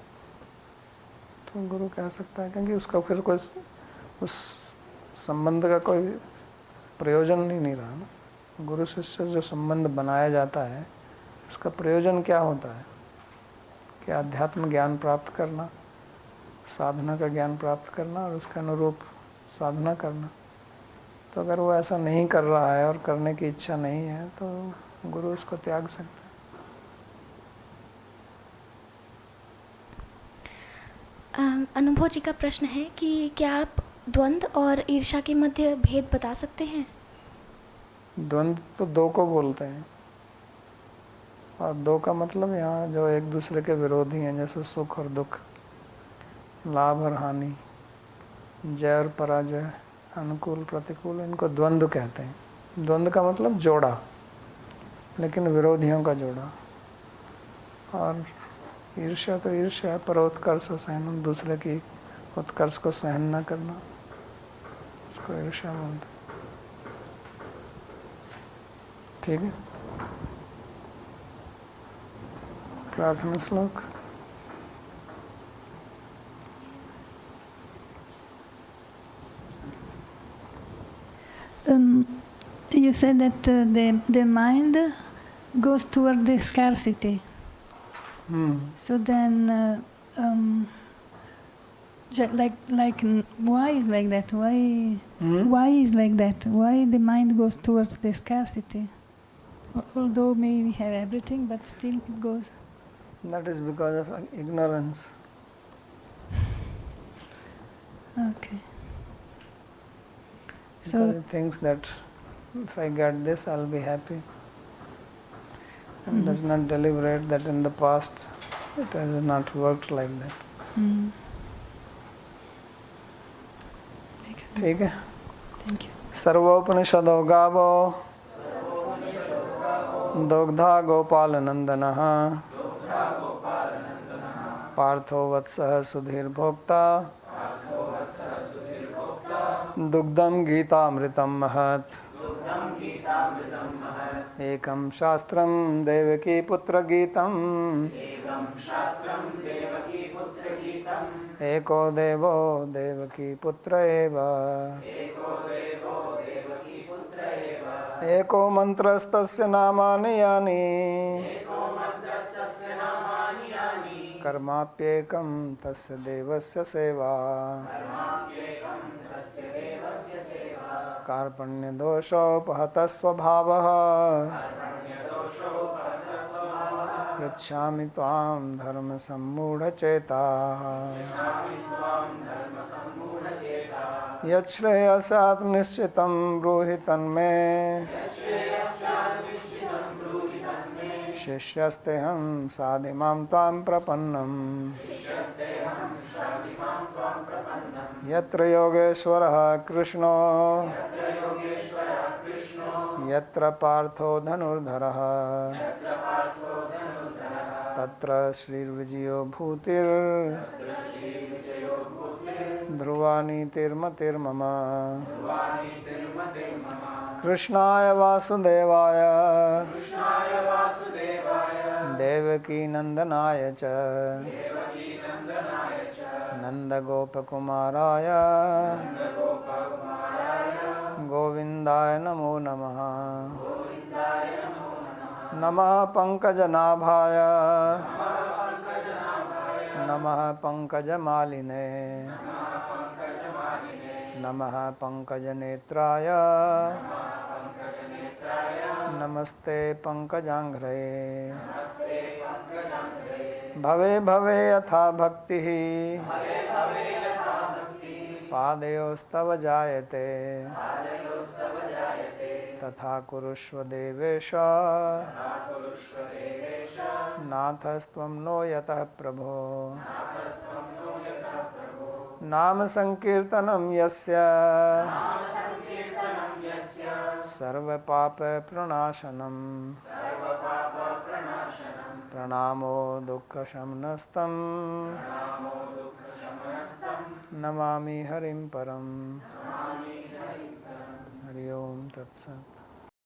तो गुरु कह सकता है, क्योंकि उसका फिर कोई उस संबंध का कोई प्रयोजन ही नहीं रहा ना। गुरु शिष्य जो संबंध बनाया जाता है उसका प्रयोजन क्या होता है कि अध्यात्म ज्ञान प्राप्त करना, साधना का ज्ञान प्राप्त करना और उसके अनुरूप साधना करना। तो अगर वो ऐसा नहीं कर रहा है और करने की इच्छा नहीं है तो गुरु उसको त्याग सकता है। अनुभव जी का प्रश्न है कि क्या आप द्वंद्व और ईर्ष्या के मध्य भेद बता सकते हैं? द्वंद्व तो दो को बोलते हैं, और दो का मतलब यहाँ जो एक दूसरे के विरोधी हैं, जैसे सुख और दुख, लाभ और हानि, जय और पराजय, अनुकूल प्रतिकूल, इनको द्वंद्व कहते हैं। द्वंद्व का मतलब जोड़ा, लेकिन विरोधियों का जोड़ा। और ईर्ष्या तो ईर्ष्या है, परोत्कर्ष सहन, दूसरे की उत्कर्ष को सहन न करना, इसको ईर्ष्या बोलते हैं। ठीक है, प्रार्थना श्लोक। You said that the mind goes toward the scarcity. So then, why is like that? Why is like that? Why the mind goes towards the scarcity? Although maybe we have everything, but still it goes. That is because of ignorance. Okay. So it thinks that if I get this, I'll be happy, and does not deliberate that in the past it has not worked like that. ठीक है. Thank you. सर्वोपनिषदो गावो दुग्धा गोपाल नंदनः पार्थो वत्सः सुधीर भोक्ता दुग्धम गीतामृतम महत् एकम शास्त्रम देवकी पुत्र गीतम एको देवो देवकी पुत्र एव एको मंत्रस्तस्य नामानि यानि कर्माप्येकं तस्य देवस्य सेवा कार्पण्यदोषोपहतः स्वभावः पृच्छामि त्वां धर्मसम्मूढचेताः यच्छ्रेयस्यात् निश्चितं ब्रूहि तन्मे शिष्यस्तेऽहं साधिमां त्वां प्रपन्नम् यत्र योगेश्वरः कृष्णो यत्र पार्थो धनुर्धरः तत्र श्रीर्विजयो भूतिर् ध्रुवा नीतिर्मतिर्मम कृष्णाय वासुदेवाय देवकी नंदनाय च नन्दगोपकुमाराय गोविन्दाय नमो नमः। नमः पंकजनाभाय नमः पंकजमालिने नमः पंकजनेत्राय नमस्ते पंकजांघ्रे। भवे भवे यथा भक्तिः पादयोस्तव जायते तथा कुरुष्व देवेश नाथस्त्वं नो यतः प्रभो। नाम संकीर्तनं यस्य सर्वपाप प्रणाशनं प्रणामो दुःखशमनस्तं नमामि हरिं परम्। हरि ओम तत्सत्।